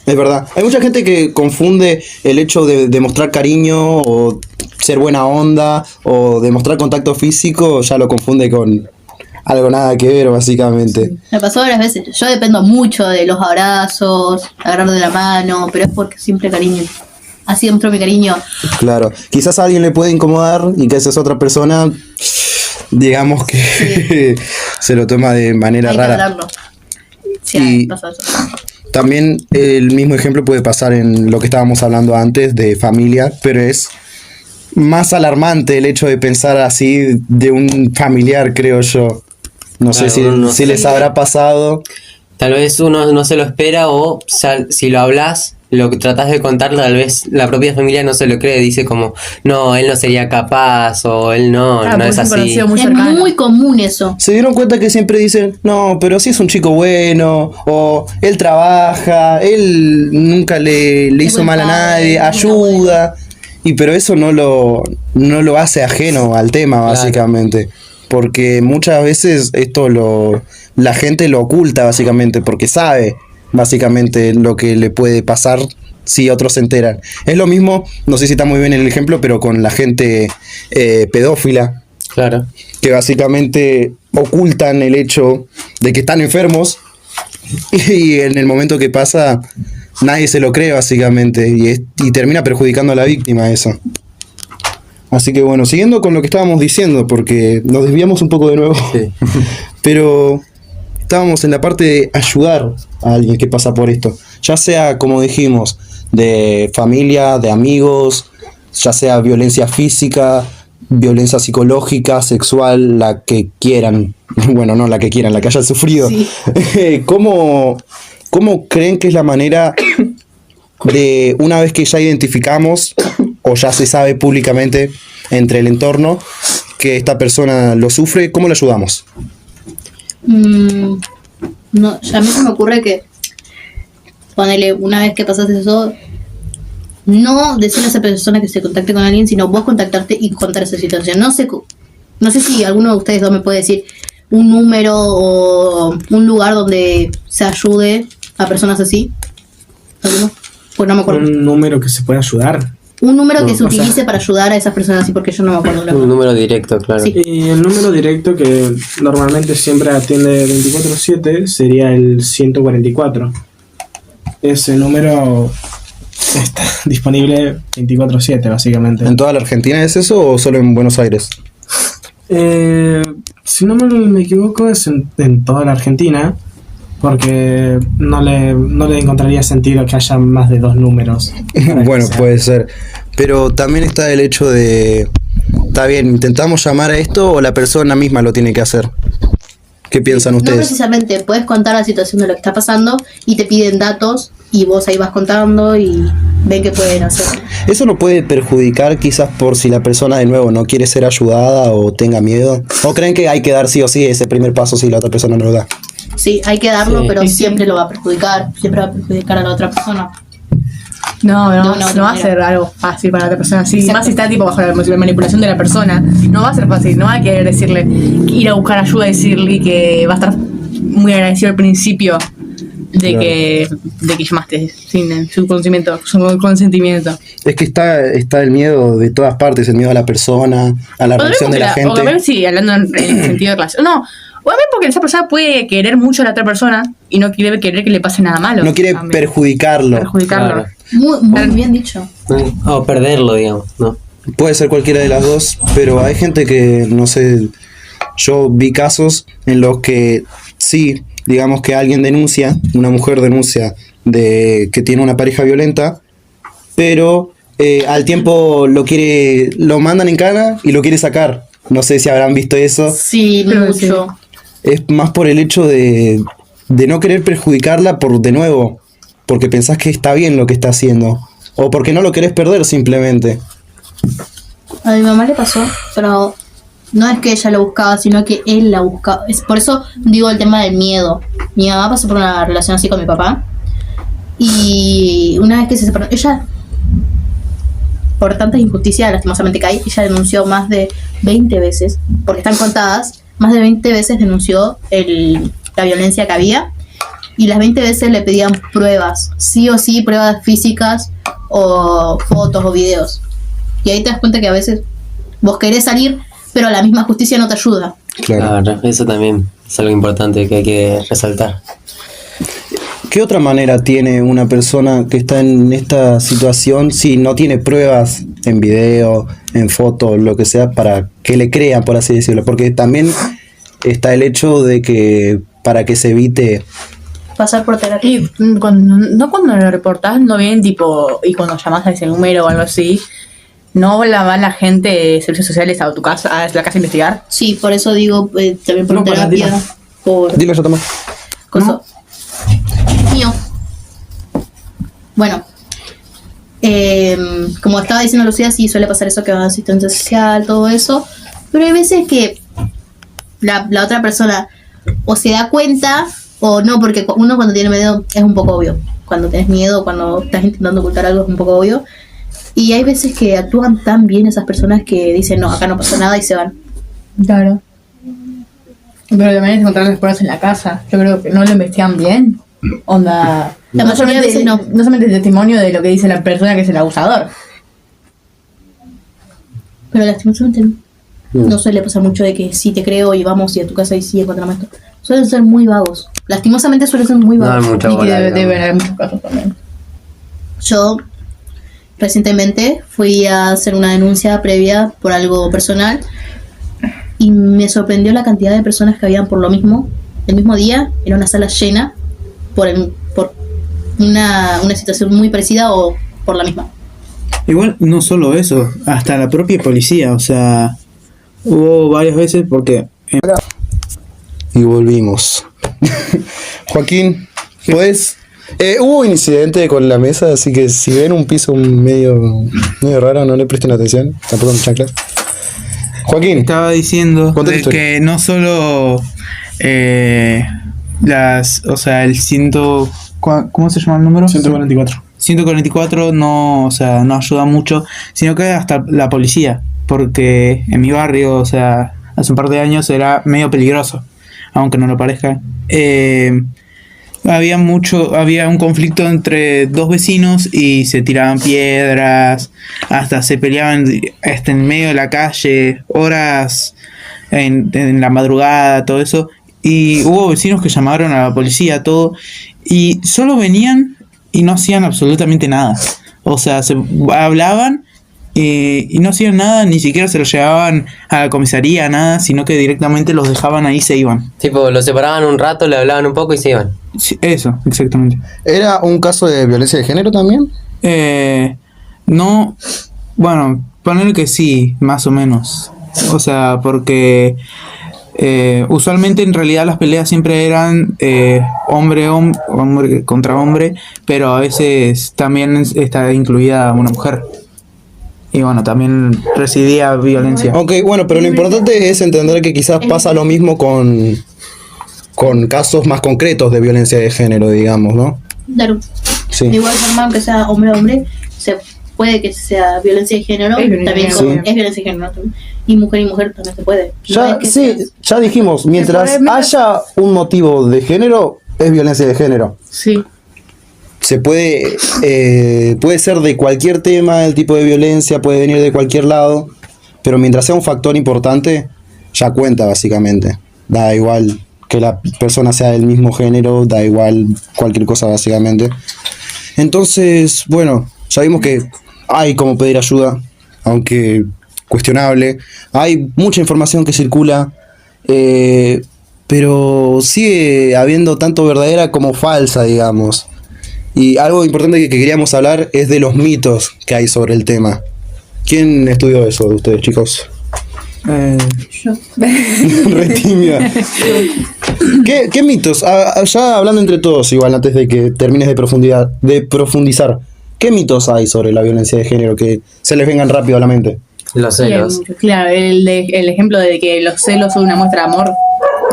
Es verdad. Hay mucha gente que confunde el hecho de demostrar cariño o ser buena onda o demostrar contacto físico, ya lo confunde con algo nada que ver, básicamente. Me pasó varias veces. Yo dependo mucho de los abrazos, agarrar de la mano, pero es porque siempre cariño. Así demuestro mi cariño. Claro. Quizás a alguien le puede incomodar y que esa es otra persona, digamos que se lo toma de manera Hay que rara. hablarlo. Sí, Y- pasa eso. También el mismo ejemplo puede pasar en lo que estábamos hablando antes de familia, pero es más alarmante el hecho de pensar así de un familiar, creo yo. No sé Claro, si, uno no si les habrá pasado. Tal vez uno no se lo espera o si lo hablas, lo que tratas de contar, tal vez la propia familia no se lo cree, dice como, no, él no sería capaz o él no Claro, porque es es un así. conocido muy Es cercano. muy común eso. Se dieron cuenta que siempre dicen, no, pero sí es un chico bueno, o él trabaja, él nunca le hizo buen mal a padre, nadie, es muy ayuda. Y pero eso no lo hace ajeno al tema, Claro. básicamente. Porque muchas veces esto la gente lo oculta, básicamente, porque sabe, básicamente, lo que le puede pasar si otros se enteran. Es lo mismo, no sé si está muy bien el ejemplo, pero con la gente pedófila, Claro. que básicamente ocultan el hecho de que están enfermos y en el momento que pasa nadie se lo cree básicamente y termina perjudicando a la víctima eso. Así que bueno, siguiendo con lo que estábamos diciendo, porque nos desviamos un poco de nuevo, Sí. pero estábamos en la parte de ayudar a alguien que pasa por esto, ya sea, como dijimos, de familia, de amigos, ya sea violencia física, violencia psicológica, sexual, la que quieran, bueno, no la que quieran, la que hayan sufrido. Sí. ¿Cómo creen que es la manera de, una vez que ya identificamos o ya se sabe públicamente entre el entorno que esta persona lo sufre, cómo le ayudamos? No, ya a mí se me ocurre que ponele, una vez que pasaste eso, no decirle a esa persona que se contacte con alguien, sino vos contactarte y contar esa situación. No sé si alguno de ustedes dos me puede decir un número o un lugar donde se ayude a personas así. ¿Alguno? Pues no me acuerdo. Un número que se puede ayudar. Un número que se o sea- utilice para ayudar a esas personas así, porque yo no me acuerdo. la Un verdad. número directo, claro. Sí. Y el número directo que normalmente siempre atiende 24/7 sería el 144. Ese número está disponible 24/7 básicamente. ¿En toda la Argentina es eso o solo en Buenos Aires? Si no me equivoco es en toda la Argentina, porque no le encontraría sentido que haya más de 2 números. para que Bueno, sea. puede ser. Pero también está el hecho de, está bien, ¿intentamos llamar a esto o la persona misma lo tiene que hacer? ¿Qué piensan No ustedes? precisamente, puedes contar la situación de lo que está pasando y te piden datos y vos ahí vas contando y ven qué pueden hacer. ¿Eso no puede perjudicar quizás por si la persona de nuevo no quiere ser ayudada o tenga miedo? ¿O creen que hay que dar sí o sí ese primer paso si la otra persona no lo da? Sí, hay que darlo, Sí. pero Sí. siempre lo va a perjudicar, siempre va a perjudicar a la otra persona. No, De no, una u otra no va a manera. ser algo fácil para la otra persona. Sí, Exacto. más si está tipo bajo la manipulación de la persona, no va a ser fácil. No va a querer decirle, ir a buscar ayuda y decirle que va a estar muy agradecido al principio de Claro. que llamaste sin su consentimiento. Es que está el miedo de todas partes, el miedo a la persona, a la O reacción de la o gente. también, sí, hablando en el sentido de relación. No, o también porque esa persona puede querer mucho a la otra persona y no quiere querer que le pase nada malo. No quiere también. perjudicarlo. Perjudicarlo. Claro. Muy bien dicho. O perderlo, digamos, ¿no? Puede ser cualquiera de las dos, pero hay gente que, no sé, yo vi casos en los que sí, digamos que alguien denuncia, una mujer denuncia de que tiene una pareja violenta, pero al tiempo lo mandan en cana y lo quiere sacar. No sé si habrán visto eso. Sí, Pero mucho. Es más por el hecho de no querer perjudicarla de nuevo, porque pensás que está bien lo que está haciendo, o porque no lo querés perder simplemente. A mi mamá le pasó, pero no es que ella lo buscaba, sino que él la buscaba. Es por eso digo el tema del miedo. Mi mamá pasó por una relación así con mi papá. Y una vez que se separó, ella, por tantas injusticias lastimosamente que hay, ella denunció más de 20 veces, porque están contadas, más de 20 veces denunció la violencia que había. Y las 20 veces le pedían pruebas, sí o sí, pruebas físicas o fotos o videos. Y ahí te das cuenta que a veces vos querés salir, pero la misma justicia no te ayuda. Claro. Claro, eso también es algo importante que hay que resaltar. ¿Qué otra manera tiene una persona que está en esta situación si no tiene pruebas en video, en foto, lo que sea, para que le crean, por así decirlo? Porque también está el hecho de que para que se evite... Pasar por terapia. Y cuando lo reportás, no vienen tipo, y cuando llamás a ese número o algo así, no va la gente de servicios sociales a tu casa, a la casa a investigar. Sí, por eso digo, también por No, para terapia, dilo. por Dilo yo, Tomás. cosas. Mío. Bueno, como estaba diciendo Lucía, sí suele pasar eso que va a asistencia social, todo eso, pero hay veces que la otra persona o se da cuenta o no, porque uno cuando tiene miedo es un poco obvio. Cuando tenés miedo, cuando estás intentando ocultar algo es un poco obvio. Y hay veces que actúan tan bien esas personas que dicen, no, acá no pasó nada y se van. Claro. Pero también es encontrar las pruebas en la casa. Yo creo que no lo investigan bien. Onda. La mayoría de veces no. No solamente el testimonio de lo que dice la persona que es el abusador. Pero lastimosamente no suele pasar mucho de que sí te creo y vamos y a tu casa y sí encontramos esto. Suelen ser muy vagos. Lastimosamente suelen ser muy No hay vagos. mucha Y que bola, debe digamos. haber muchos casos también. Yo recientemente fui a hacer una denuncia previa por algo personal y me sorprendió la cantidad de personas que habían por lo mismo. El mismo día era una sala llena por una situación muy parecida o por la misma. Igual no solo eso, hasta la propia policía, o sea, hubo varias veces porque... Y volvimos. Joaquín, ¿puedes? Hubo un incidente con la mesa, así que si ven un piso medio raro, no le presten atención, tampoco en chanclas. Joaquín, Estaba diciendo Contá tu de historia. que no solo o sea, el ¿cómo se llama el número? 144. 144 no, o sea, no ayuda mucho, sino que hasta la policía, porque en mi barrio, o sea, hace un par de años era medio peligroso, aunque no lo parezca. Había un conflicto entre dos vecinos y se tiraban piedras, hasta se peleaban en medio de la calle, horas en la madrugada, todo eso. Y hubo vecinos que llamaron a la policía, todo, y solo venían y no hacían absolutamente nada. O sea, se hablaban y no hacían nada, ni siquiera se los llevaban a la comisaría, nada, sino que directamente los dejaban ahí y se iban. Tipo, lo separaban un rato, le hablaban un poco y se iban. Sí, eso, exactamente. ¿era un caso de violencia de género también? No, bueno, poner que sí, más o menos. O sea, porque usualmente en realidad las peleas siempre eran hombre contra hombre, pero a veces también está incluida una mujer. Y bueno, también residía violencia. Ok, bueno, pero lo importante es entender que quizás pasa lo mismo con casos más concretos de violencia de género, digamos, ¿no? Claro. Sí. De igual forma, aunque sea hombre a hombre, se puede que sea violencia de género, Es violencia también de como- género. es violencia de género también. Y mujer también se puede. No Ya, es que sí, sea- ya dijimos, mientras haya un motivo de género, es violencia de género. Sí. Se puede ser de cualquier tema, el tipo de violencia puede venir de cualquier lado, pero mientras sea un factor importante, ya cuenta básicamente. Da igual que la persona sea del mismo género, da igual cualquier cosa básicamente. Entonces, bueno, ya vimos que hay como pedir ayuda, aunque cuestionable. Hay mucha información que circula, pero sigue habiendo tanto verdadera como falsa, digamos. Y algo importante que queríamos hablar es de los mitos que hay sobre el tema. ¿Quién estudió eso de ustedes, chicos? Re tímida. ¿Qué mitos? Ya hablando entre todos, igual antes de que termines de profundizar, ¿qué mitos hay sobre la violencia de género que se les vengan rápido a la mente? Los celos. Claro, el ejemplo de que los celos son una muestra de amor.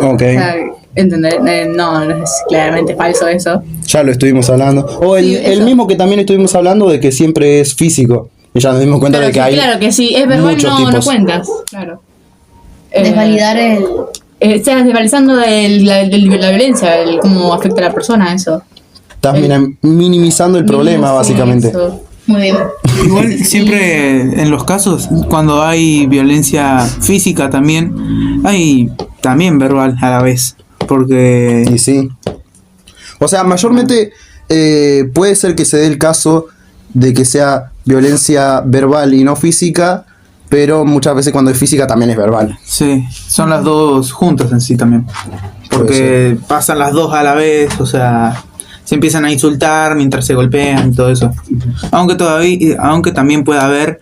Ok, O sea, ¿entender? No es claramente falso eso. ya lo estuvimos hablando. O Sí, el eso. mismo que también estuvimos hablando de que siempre es físico. Y ya nos dimos cuenta de que hay Claro que sí, es verbal, muchos no tipos. cuentas. Claro. Desvalidar el... Estás desvalorizando la violencia, cómo afecta a la persona, eso. Estás minimizando el problema, Sí, básicamente. eso. Muy bien. Igual siempre en los casos, cuando hay violencia física también, hay también verbal a la vez. Porque Y sí. O sea, mayormente puede ser que se dé el caso de que sea violencia verbal y no física, pero muchas veces cuando es física también es verbal. sí, son las dos juntas en sí también. Porque pasan las dos a la vez, o sea, se empiezan a insultar mientras se golpean y todo eso. Aunque también puede haber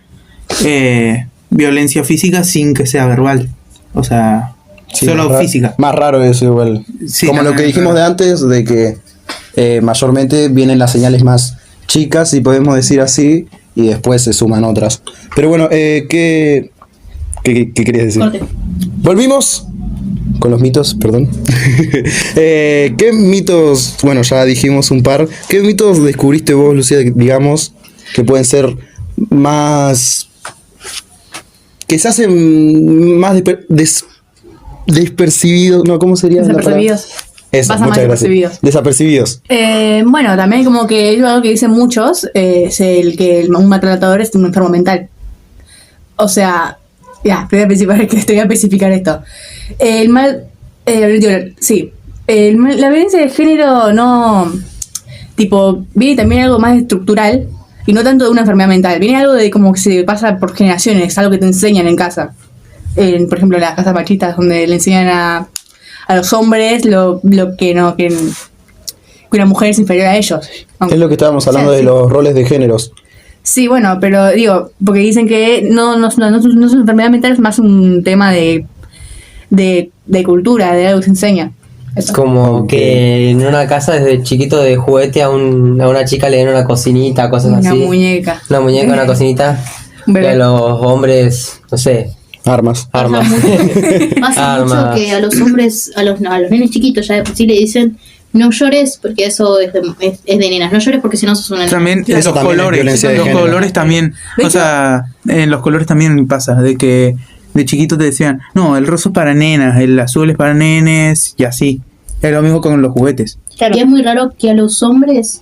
violencia física sin que sea verbal. O sea, Sí, solo más física. Más raro eso igual. Sí, Como lo también que es dijimos raro. de antes, de que mayormente vienen las señales más chicas, si podemos decir así, y después se suman otras. Pero bueno, ¿qué querías decir? Corte. Volvimos con los mitos, perdón. ¿Qué mitos, bueno, ya dijimos un par, qué mitos descubriste vos, Lucía, digamos, que pueden ser más... que se hacen más despercibidos, no, ¿cómo sería? la palabra? Desapercibidos. Eso, Pasan más muchas gracias. Desapercibidos. Bueno, también como que algo que dicen muchos es el que un maltratador es un enfermo mental. O sea, ya, te voy a especificar esto. El mal, sí, la violencia de género no tipo, viene también algo más estructural y no tanto de una enfermedad mental. Viene algo de como que se pasa por generaciones, algo que te enseñan en casa. Por ejemplo, las casas machistas, donde le enseñan a los hombres lo que no, que una mujer es inferior a ellos. Es lo que estábamos hablando de los roles de géneros. Sí, bueno, pero digo, porque dicen que no es una enfermedad mental, es más un tema de cultura, de algo que se enseña. Es como Ok. que en una casa desde chiquito de juguete a una chica le den una cocinita, cosas Una así. muñeca. Una muñeca, una cocinita. Un Y bebé. a los hombres, no sé, Armas. armas. Pasa Armas. mucho que a los hombres, a los nenes chiquitos ya de por sí le dicen no llores porque eso es de nenas, no llores porque si no sos una nena. También Eso los también es colores, violencia de los género. colores también, De o hecho- sea, en los colores también pasa, de que de chiquito te decían, no, el rosa es para nenas, el azul es para nenes, y así. Es lo mismo con los juguetes. Claro. Y es muy raro que a los hombres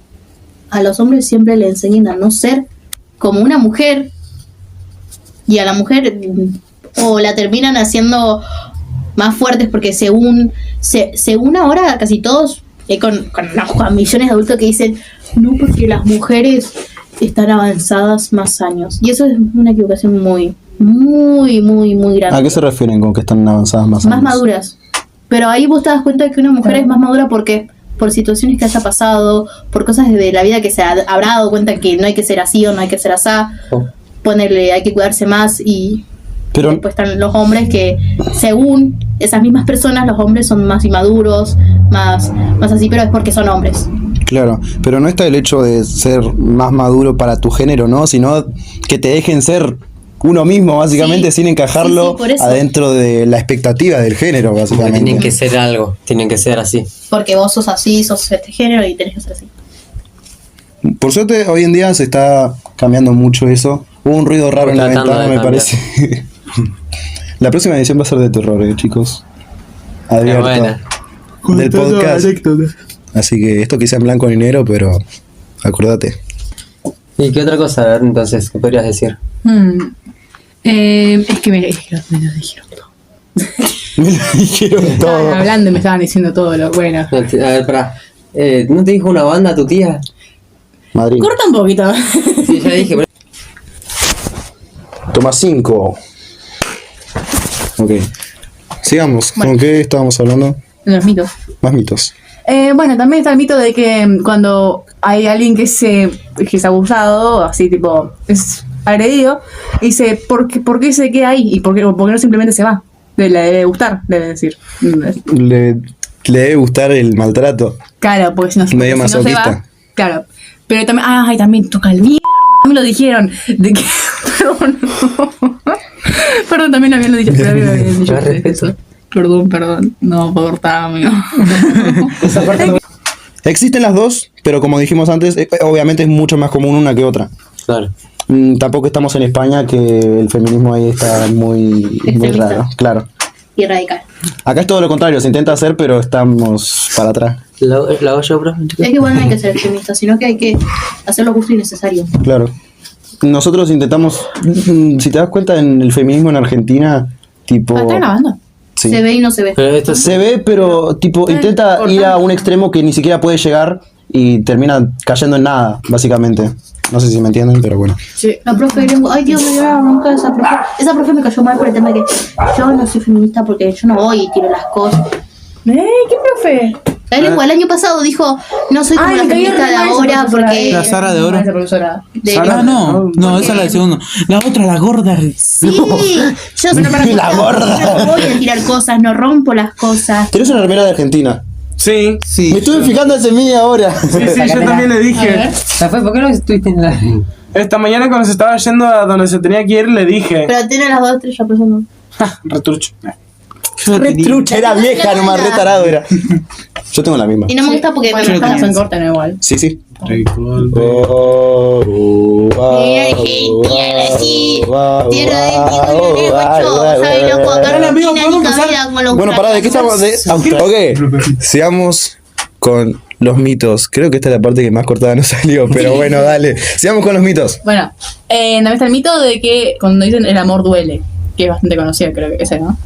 siempre le enseñen a no ser como una mujer y a la mujer o la terminan haciendo más fuertes porque según ahora casi todos con millones de adultos que dicen no porque las mujeres están avanzadas más años y eso es una equivocación muy grande. ¿A qué se refieren con que están avanzadas más Más años? maduras. Pero ahí vos te das cuenta de que una mujer Claro. es más madura porque por situaciones que haya pasado, por cosas de la vida que se habrá dado cuenta que no hay que ser así o no hay que ser asá, Oh. ponerle hay que cuidarse más y Pero después están los hombres que según esas mismas personas los hombres son más inmaduros, más así, pero es porque son hombres. claro, pero no está el hecho de ser más maduro para tu género, ¿no? Sino que te dejen ser uno mismo, básicamente, Sí. sin encajarlo Sí, sí, por eso. adentro de la expectativa del género, Porque básicamente. tienen que ser algo, tienen que ser así. Porque vos sos así, sos este género y tenés que ser así. Por suerte, hoy en día se está cambiando mucho eso. Hubo un ruido raro en la Tratando ventana, de me cambiar. parece. La próxima edición va a ser de terror, chicos. Qué Advierto. buena. Del podcast. Así que esto quizá en blanco y negro, pero acordate. ¿Y qué otra cosa, a ver, entonces, qué podrías decir? Es que me lo dijeron todo. Me lo dijeron Estaban todo. hablando y me estaban diciendo todo lo bueno. A ver, pará. ¿No te dijo una banda tu tía? Madrid. Corta un poquito. Sí, ya dije, pero... Toma 5. Ok. Sigamos. Bueno. ¿Con qué estábamos hablando? Los mitos. Más mitos. Bueno, también está el mito de que cuando hay alguien que es abusado, así tipo, es agredido, y dice, ¿por qué se queda ahí? ¿Y por qué no simplemente se va? Le debe gustar, debe decir. Le debe gustar el maltrato. Claro, porque si no, Medio porque si no se masoquista. va. Claro. Pero también, también toca el mierda. También lo dijeron. De que, perdón. Perdón, también lo habían dicho. Pero habían dicho Más respeto. eso. Perdón. No, por cortar, amigo. Existen las dos, pero como dijimos antes, obviamente es mucho más común una que otra. Claro. Tampoco estamos en España, que el feminismo ahí está muy Extremista. raro. Claro. Y radical. Acá es todo lo contrario, se intenta hacer, pero estamos para atrás. ¿La hago yo, bro? Es que igual no hay que ser extremista, sino que hay que hacer lo justo y necesario. Claro. Nosotros intentamos, si te das cuenta, en el feminismo en Argentina, tipo... ¿Está grabando? Sí. Se ve y no se ve. Pero esto es... Se ve, pero tipo intenta ir a un extremo que ni siquiera puede llegar y termina cayendo en nada, básicamente. No sé si me entienden, pero bueno. Sí. La profe de lengua, ay Dios, me dio la bronca de esa profe. Esa profe me cayó mal por el tema de que yo no soy feminista porque yo no voy y tiro las cosas. ¿Qué profe? La de lengua el año pasado dijo, no soy como la me caía feminista re de mal esa ahora profesora, porque... La Sara de Oro. Esa profesora. de- Sara, no, esa es la de segundo. La otra, la gorda. Sí, yo soy La gorda. no voy a tirar cosas, no rompo las cosas. Tenés una remera de Argentina. Sí, Me estuve fijando en mí ahora. sí, yo también le dije. ¿Por qué no estuviste en la...? Esta mañana cuando se estaba yendo a donde se tenía que ir, le dije. Pero tiene las dos estrellas, por eso no. Retrucho. Trucha, era vieja, nomás re tarado era. Yo tengo la misma. Y no me gusta porque me Las marca son cortas, no igual. Sí, sí. Mira, Argentina, así, tierra de pico y de macho, ¿sabes, loco? Acá en amigo, Argentina ¿podemos ni pasar? cabida como los Bueno, pará, ¿de qué estamos? Ok, sigamos con los mitos. Creo que esta es la parte que más cortada nos salió, pero bueno, dale. Sigamos con los mitos. Bueno, también está el mito de que cuando dicen el amor duele, que es bastante conocido, creo que ese, ¿no?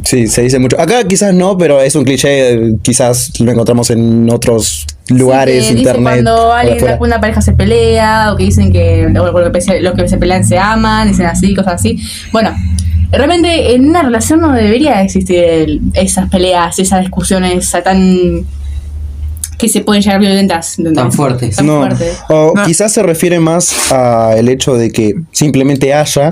Sí, se dice mucho. Acá quizás no, pero es un cliché, quizás lo encontramos en otros lugares, Sí, que dice internet. cuando por alguien afuera. una pareja se pelea, o que dicen que lo que se pelean se aman, dicen así, cosas así. Bueno, realmente en una relación no debería existir esas peleas, esas discusiones tan que se pueden llegar violentas, ¿entendés? Tan fuertes. Tan No, fuertes. o No. quizás se refiere más al hecho de que simplemente haya,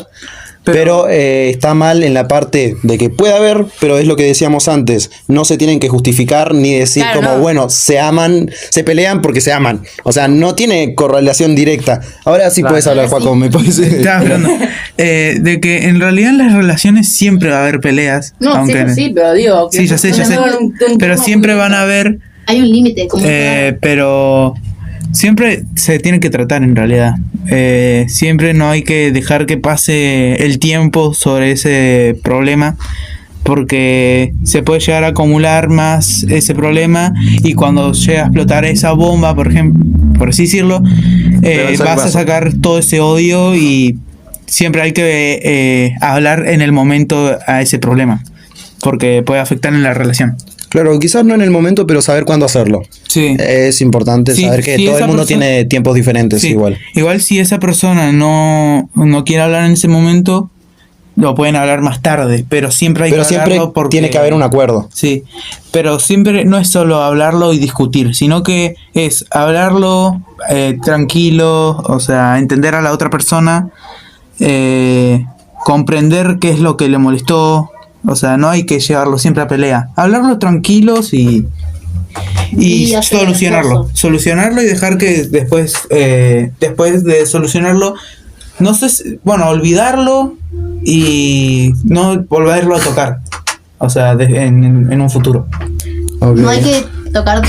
pero está mal en la parte de que puede haber, pero es lo que decíamos antes, no se tienen que justificar ni decir Claro, como, no. bueno, se aman, se pelean porque se aman. O sea, no tiene correlación directa. Ahora sí Claro. puedes hablar, Juaco, me parece. Estaba hablando de que en realidad en las relaciones siempre va a haber peleas. No, aunque sí, pero digo... que Sí, ya sé. Pero siempre van a haber, Hay un límite. Como pero siempre se tiene que tratar en realidad. Siempre no hay que dejar que pase el tiempo sobre ese problema, porque se puede llegar a acumular más ese problema, y cuando llega a explotar esa bomba, por ejemplo, por así decirlo, Rebalsa el vas a vaso. sacar todo ese odio, y siempre hay que hablar en el momento a ese problema, porque puede afectar en la relación. Claro, quizás no en el momento, pero saber cuándo hacerlo. Sí. Es importante Sí, saber que sí, todo el esa mundo persona- tiene tiempos diferentes Sí. igual. Igual si esa persona no quiere hablar en ese momento, lo pueden hablar más tarde, pero siempre hay Pero que siempre hablarlo porque tiene que haber un acuerdo. Sí, pero siempre no es solo hablarlo y discutir, sino que es hablarlo tranquilo, o sea, entender a la otra persona, comprender qué es lo que le molestó, o sea, no hay que llevarlo siempre a pelea, hablarlo tranquilos y hacer el solucionarlo, esfuerzo. solucionarlo y dejar que después de solucionarlo, no sé, bueno, olvidarlo y no volverlo a tocar, o sea, en un futuro. Ok. No hay que tocar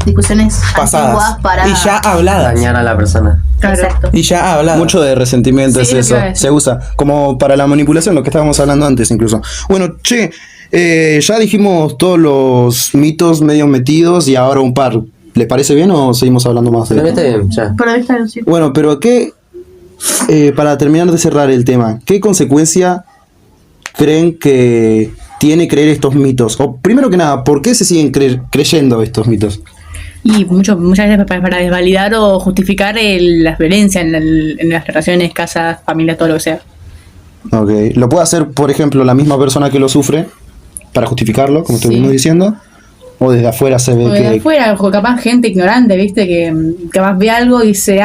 discusiones Pasadas antiguas para... y ya habladas. Dañar a la persona. Exacto. Y ya habladas. Mucho de resentimiento Sí, es es lo que eso. iba a decir. Se usa como para la manipulación, lo que estábamos hablando antes incluso. Bueno, che, ya dijimos todos los mitos medio metidos y ahora un par. ¿Les parece bien o seguimos hablando más de Pero esto? viste, ya. Pero ahí está, sí. Bueno, pero ¿qué, para terminar de cerrar el tema, qué consecuencia creen que tiene creer estos mitos? O primero que nada, ¿por qué se siguen creyendo estos mitos? Y muchas veces para desvalidar o justificar la violencia en las relaciones, casas, familias, todo lo que sea. Ok, lo puede hacer, por ejemplo, la misma persona que lo sufre para justificarlo, como Sí. estuvimos diciendo, o desde afuera se ve O de que... afuera, o capaz gente ignorante, ¿viste? Que capaz ve algo y se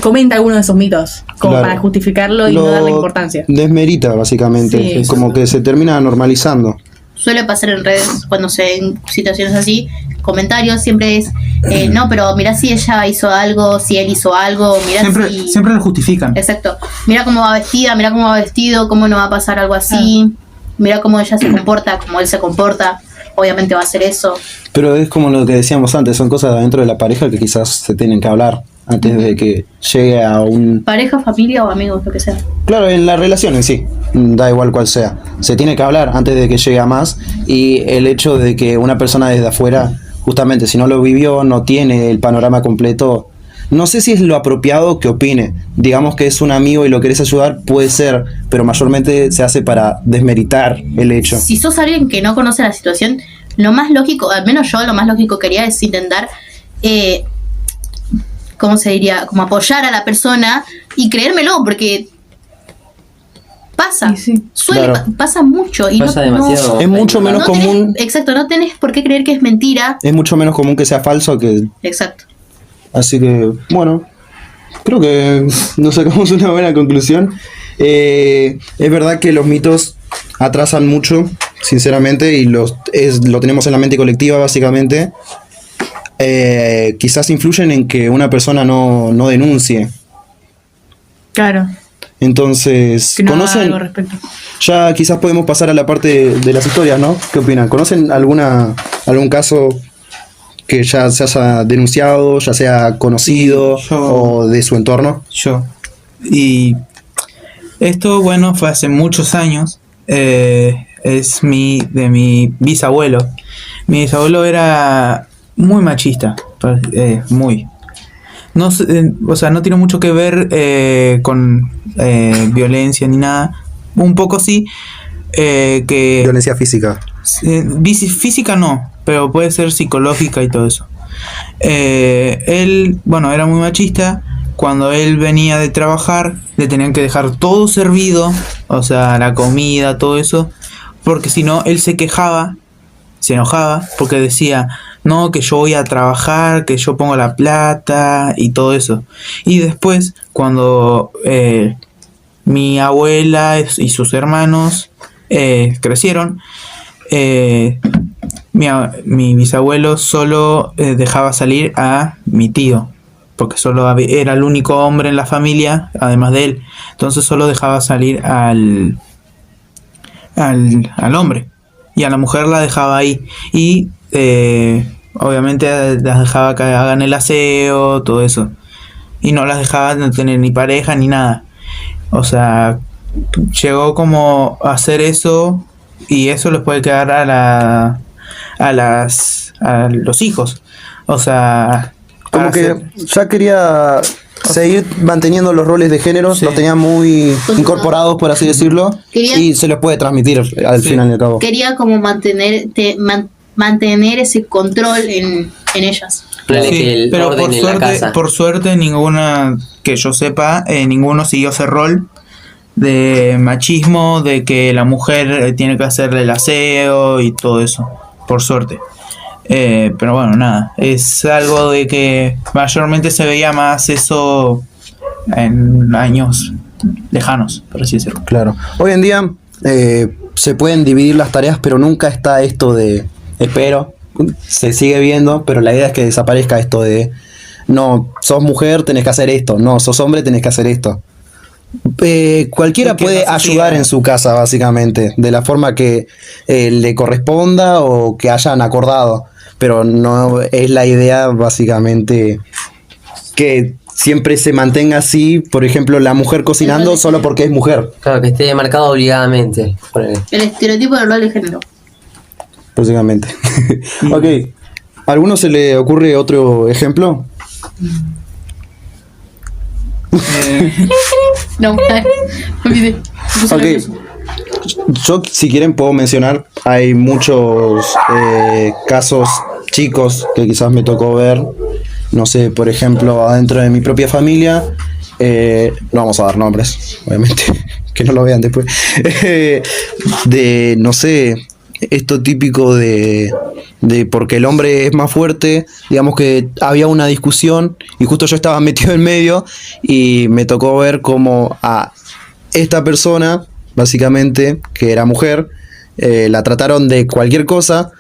comenta alguno de esos mitos, como Claro. para justificarlo y lo no darle importancia. desmerita, básicamente. Sí. Es como que se termina normalizando. Suele pasar en redes cuando se ven situaciones así, comentarios siempre es, no, pero mira si ella hizo algo, si él hizo algo, mira si... Siempre lo justifican. Exacto. Mira cómo va vestida, mira cómo va vestido, cómo no va a pasar algo así. Mira cómo ella se comporta, cómo él se comporta. Obviamente va a hacer eso. Pero es como lo que decíamos antes, son cosas dentro de la pareja que quizás se tienen que hablar antes de que llegue a un... Pareja, familia o amigos, lo que sea. Claro, en la relación en sí, da igual cual sea. Se tiene que hablar antes de que llegue a más, y el hecho de que una persona desde afuera, justamente si no lo vivió, no tiene el panorama completo, no sé si es lo apropiado que opine. Digamos que es un amigo y lo querés ayudar, puede ser, pero mayormente se hace para desmeritar el hecho. Si sos alguien que no conoce la situación, lo más lógico, al menos yo lo más lógico quería es intentar, ¿cómo se diría? Como apoyar a la persona y creérmelo, porque pasa, Y sí. Claro. pasa mucho. Y Pasa demasiado. Es mucho menos no tenés- común, exacto, no tenés por qué creer que es mentira. es mucho menos común que sea falso que... Exacto. Así que, bueno, creo que nos sacamos una buena conclusión. Es verdad que los mitos atrasan mucho, sinceramente, y lo tenemos en la mente colectiva, básicamente. Quizás influyen en que una persona no denuncie. Claro. Entonces, Que no haga ¿conocen? algo al respecto. Ya quizás podemos pasar a la parte de las historias, ¿no? ¿Qué opinan? ¿Conocen algún caso que ya se haya denunciado, ya sea conocido Sí, yo- o de su entorno? Yo. Y esto, bueno, fue hace muchos años. Es de mi bisabuelo. Mi bisabuelo era muy machista. Muy. No, o sea, no tiene mucho que ver con violencia ni nada. Un poco sí. Que Violencia física. física no, pero puede ser psicológica y todo eso. Él, bueno, era muy machista. Cuando él venía de trabajar, le tenían que dejar todo servido, o sea, la comida, todo eso, porque si no, él se quejaba, se enojaba, porque decía, no, que yo voy a trabajar, que yo pongo la plata y todo eso. Y después, cuando mi abuela y sus hermanos crecieron, mi bisabuelo solo dejaba salir a mi tío, porque solo era el único hombre en la familia, además de él. Entonces solo dejaba salir al hombre. Y a la mujer la dejaba ahí. Y obviamente las dejaba que hagan el aseo, todo eso. Y no las dejaba no tener ni pareja ni nada. O sea, llegó como a hacer eso. Y eso les puede quedar a los hijos. O sea, Como que ya quería seguir manteniendo los roles de género, Sí. los tenía muy incorporados, por así decirlo, Quería- y se los puede transmitir al Sí. final y al cabo. Quería como mantener ese control en ellas. Ponele Sí, que el pero orden en la casa. por suerte ninguna que yo sepa, ninguno siguió ese rol de machismo, de que la mujer tiene que hacerle el aseo y todo eso, por suerte. Pero bueno, nada, es algo de que mayormente se veía más eso en años lejanos, por así decirlo. Claro. Hoy en día se pueden dividir las tareas, pero nunca está esto de, espero, se sigue viendo, pero la idea es que desaparezca esto de, no, sos mujer, tenés que hacer esto, no, sos hombre, tenés que hacer esto. Cualquiera Y que puede no se ayudar siga. en su casa, básicamente, de la forma que le corresponda o que hayan acordado, pero no es la idea, básicamente, que siempre se mantenga así, por ejemplo, la mujer cocinando rol de solo género. porque es mujer, Claro, que esté marcado obligadamente. Ponele. El estereotipo del rol de género. básicamente. Ok, ¿a alguno se le ocurre otro ejemplo? No, olvidé. Me puse Ok. nervioso. Yo, si quieren, puedo mencionar, hay muchos casos chicos que quizás me tocó ver, no sé, por ejemplo, adentro de mi propia familia, no vamos a dar nombres, obviamente, que no lo vean después, de, no sé, esto típico de porque el hombre es más fuerte, digamos que había una discusión y justo yo estaba metido en medio y me tocó ver como a esta persona, básicamente, que era mujer, la trataron de cualquier cosa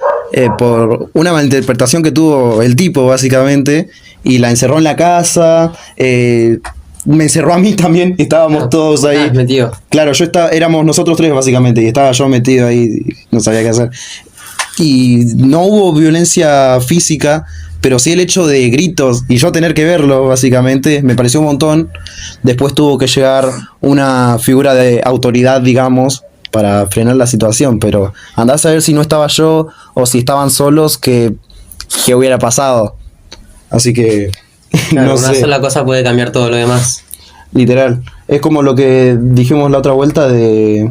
por una malinterpretación que tuvo el tipo, básicamente, y la encerró en la casa, me encerró a mí también, estábamos todos ahí. Metido. Claro, éramos nosotros tres básicamente y estaba yo metido ahí, y no sabía qué hacer. Y no hubo violencia física, pero sí el hecho de gritos y yo tener que verlo básicamente me pareció un montón. Después tuvo que llegar una figura de autoridad, digamos, para frenar la situación, pero andá a saber si no estaba yo o si estaban solos, qué hubiera pasado. Así que Claro, no una sé. sola cosa puede cambiar todo lo demás. Literal. Es como lo que dijimos la otra vuelta de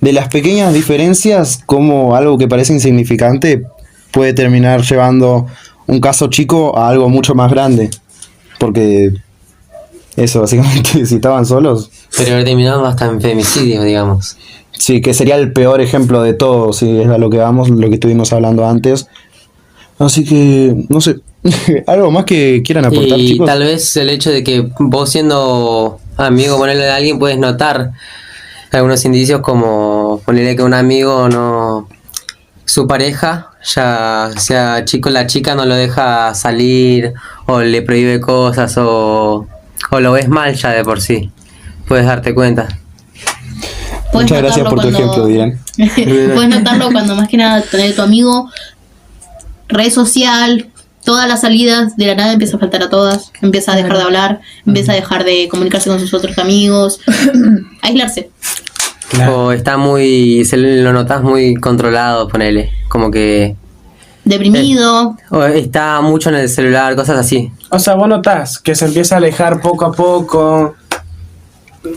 las pequeñas diferencias, como algo que parece insignificante puede terminar llevando un caso chico a algo mucho más grande. Porque eso, básicamente, si estaban solos, Pero haber terminado hasta en femicidio, digamos. sí, que sería el peor ejemplo de todo, si es a lo que vamos, lo que estuvimos hablando antes. Así que, no sé, algo más que quieran aportar, Y chicos. tal vez el hecho de que vos siendo amigo, ponerle de alguien, puedes notar algunos indicios como ponerle que un amigo no, su pareja, ya sea chico o la chica, no lo deja salir o le prohíbe cosas o lo ves mal ya de por sí. Puedes darte cuenta. Puedes Muchas gracias notarlo por tu ejemplo, Dylan. Puedes notarlo cuando más que nada tener tu amigo, red social, todas las salidas, de la nada empieza a faltar a todas, empieza a dejar de hablar, empieza a dejar de comunicarse con sus otros amigos, aislarse. Claro. O está muy, lo notas muy controlado, ponele. Como que Deprimido, o está mucho en el celular, cosas así. O sea, vos notás que se empieza a alejar poco a poco.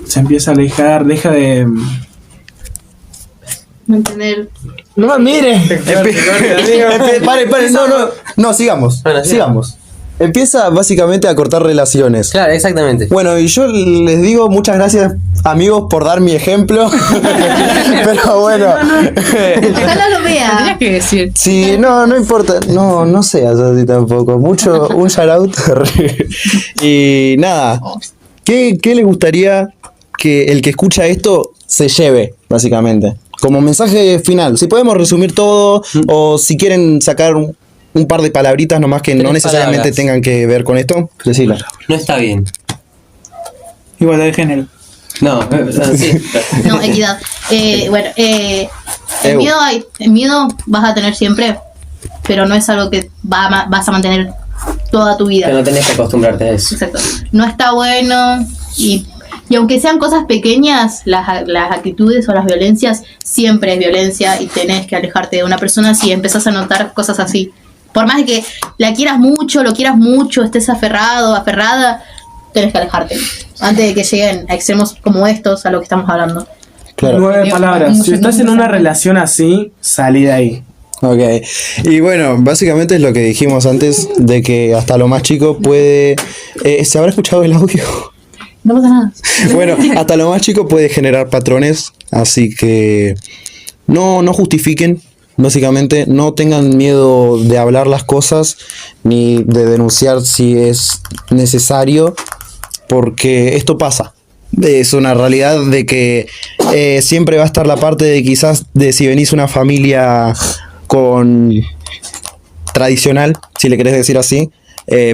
Se empieza a alejar, deja de... mantener No me mire. Pare, no, sigamos. Bueno, sigamos. Empieza básicamente a cortar relaciones. Claro, exactamente. Bueno, y yo les digo muchas gracias, amigos, por dar mi ejemplo. Pero bueno. Ojalá lo Tenías vea. que decir. Sí, no importa. No seas así tampoco. Mucho, un shout out. Y nada. ¿Qué les gustaría que el que escucha esto se lleve, básicamente? Como mensaje final. Si podemos resumir todo, o si quieren sacar un par de palabritas nomás que no Tres necesariamente palabras. tengan que ver con esto, decila. No está bien. Igualdad de género. No, sí. No, equidad. Bueno, el miedo vas a tener siempre, pero no es algo que vas a mantener toda tu vida. Que no tenés que acostumbrarte a eso. Exacto. No está bueno y aunque sean cosas pequeñas, las actitudes o las violencias siempre es violencia y tenés que alejarte de una persona si empezás a notar cosas así. Por más de que la quieras mucho, lo quieras mucho, estés aferrado, aferrada, tenés que alejarte. Antes de que lleguen a extremos como estos a lo que estamos hablando. Claro. 9 palabras. Si estás en una relación así, salí de ahí. Ok. Y bueno, básicamente es lo que dijimos antes, de que hasta lo más chico puede... ¿Se habrá escuchado el audio? No pasa nada. Bueno, hasta lo más chico puede generar patrones, así que no justifiquen, básicamente, no tengan miedo de hablar las cosas ni de denunciar si es necesario, porque esto pasa. Es una realidad de que siempre va a estar la parte de quizás de si venís una familia con tradicional, si le querés decir así,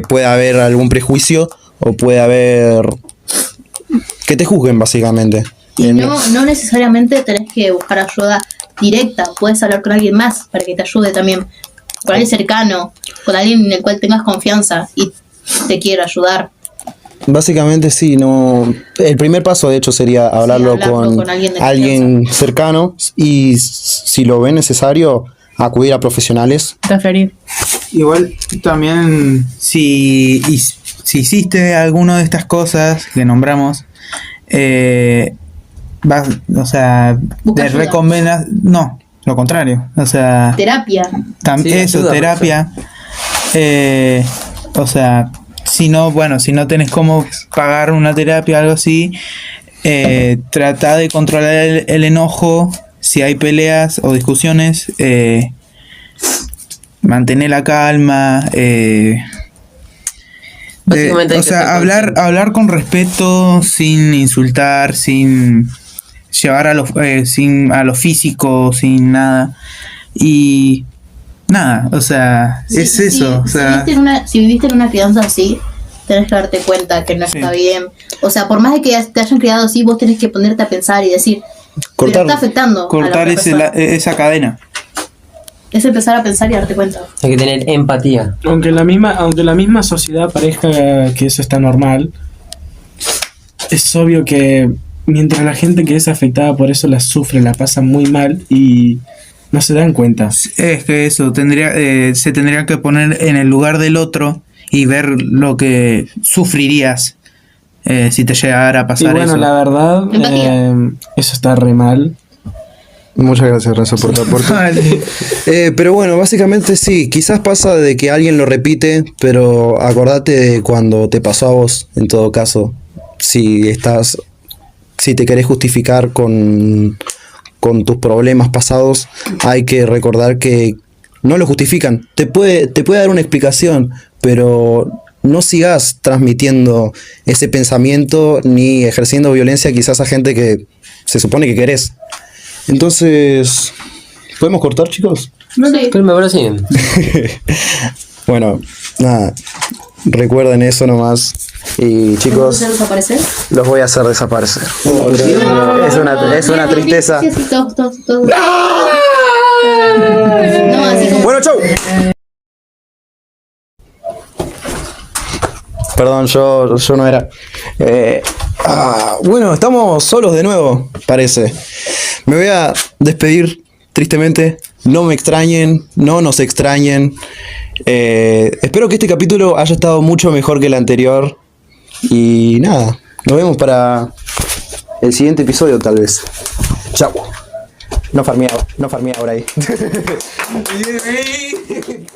puede haber algún prejuicio o puede haber que te juzguen básicamente. Y no necesariamente tenés que buscar ayuda directa, puedes hablar con alguien más para que te ayude también, con alguien cercano, con alguien en el cual tengas confianza y te quiera ayudar. Básicamente sí, no. El primer paso de hecho sería hablarlo con alguien de alguien cercano y si lo ven necesario, acudir a profesionales. Transferir. Igual también si hiciste alguna de estas cosas que nombramos, o sea, Busca te ayuda. recomiendas, no, lo contrario, o sea, Terapia. Sí, eso, ayuda, terapia, o sea, si no tenés cómo pagar una terapia o algo así, trata de controlar el enojo, si hay peleas o discusiones, mantener la calma, Básicamente hay o que sea, ser hablar con respeto, sin insultar, sin llevar a lo físico, sin nada. Y nada, o sea, es eso. O sea, Si viviste en una crianza así, tenés que darte cuenta que no Sí. está bien. O sea, por más de que te hayan criado así, vos tenés que ponerte a pensar y decir, Cortar. pero está afectando a la cortar otra persona. esa cadena. Es empezar a pensar y darte cuenta. Hay que tener empatía. Aunque la misma sociedad parezca que eso está normal, es obvio que mientras la gente que es afectada por eso la sufre, la pasa muy mal y no se dan cuenta. Es que eso, se tendría que poner en el lugar del otro y ver lo que sufrirías si te llegara a Y pasar bueno, eso. la verdad, Empatía. eso está re mal. Muchas gracias, Raza, por tu aporte. Vale. Pero bueno, básicamente sí, quizás pasa de que alguien lo repite, pero acordate de cuando te pasó a vos, en todo caso. Si te querés justificar con tus problemas pasados, hay que recordar que no lo justifican. Te puede dar una explicación, pero no sigas transmitiendo ese pensamiento ni ejerciendo violencia quizás a gente que se supone que querés. Entonces, ¿podemos cortar, chicos? Sí. Pero me parece bien. Bueno, nada, recuerden eso nomás. Y chicos, ¿Hacer desaparecer? los voy a hacer desaparecer. Es una tristeza. Sí, sí, todos. No, así como... Bueno, chau. Perdón, yo no era. Bueno, estamos solos de nuevo, parece. Me voy a despedir, tristemente. No me extrañen, no nos extrañen. Espero que este capítulo haya estado mucho mejor que el anterior. Y nada, nos vemos para el siguiente episodio tal vez. Chao. No farmea ahora ahí. Bien.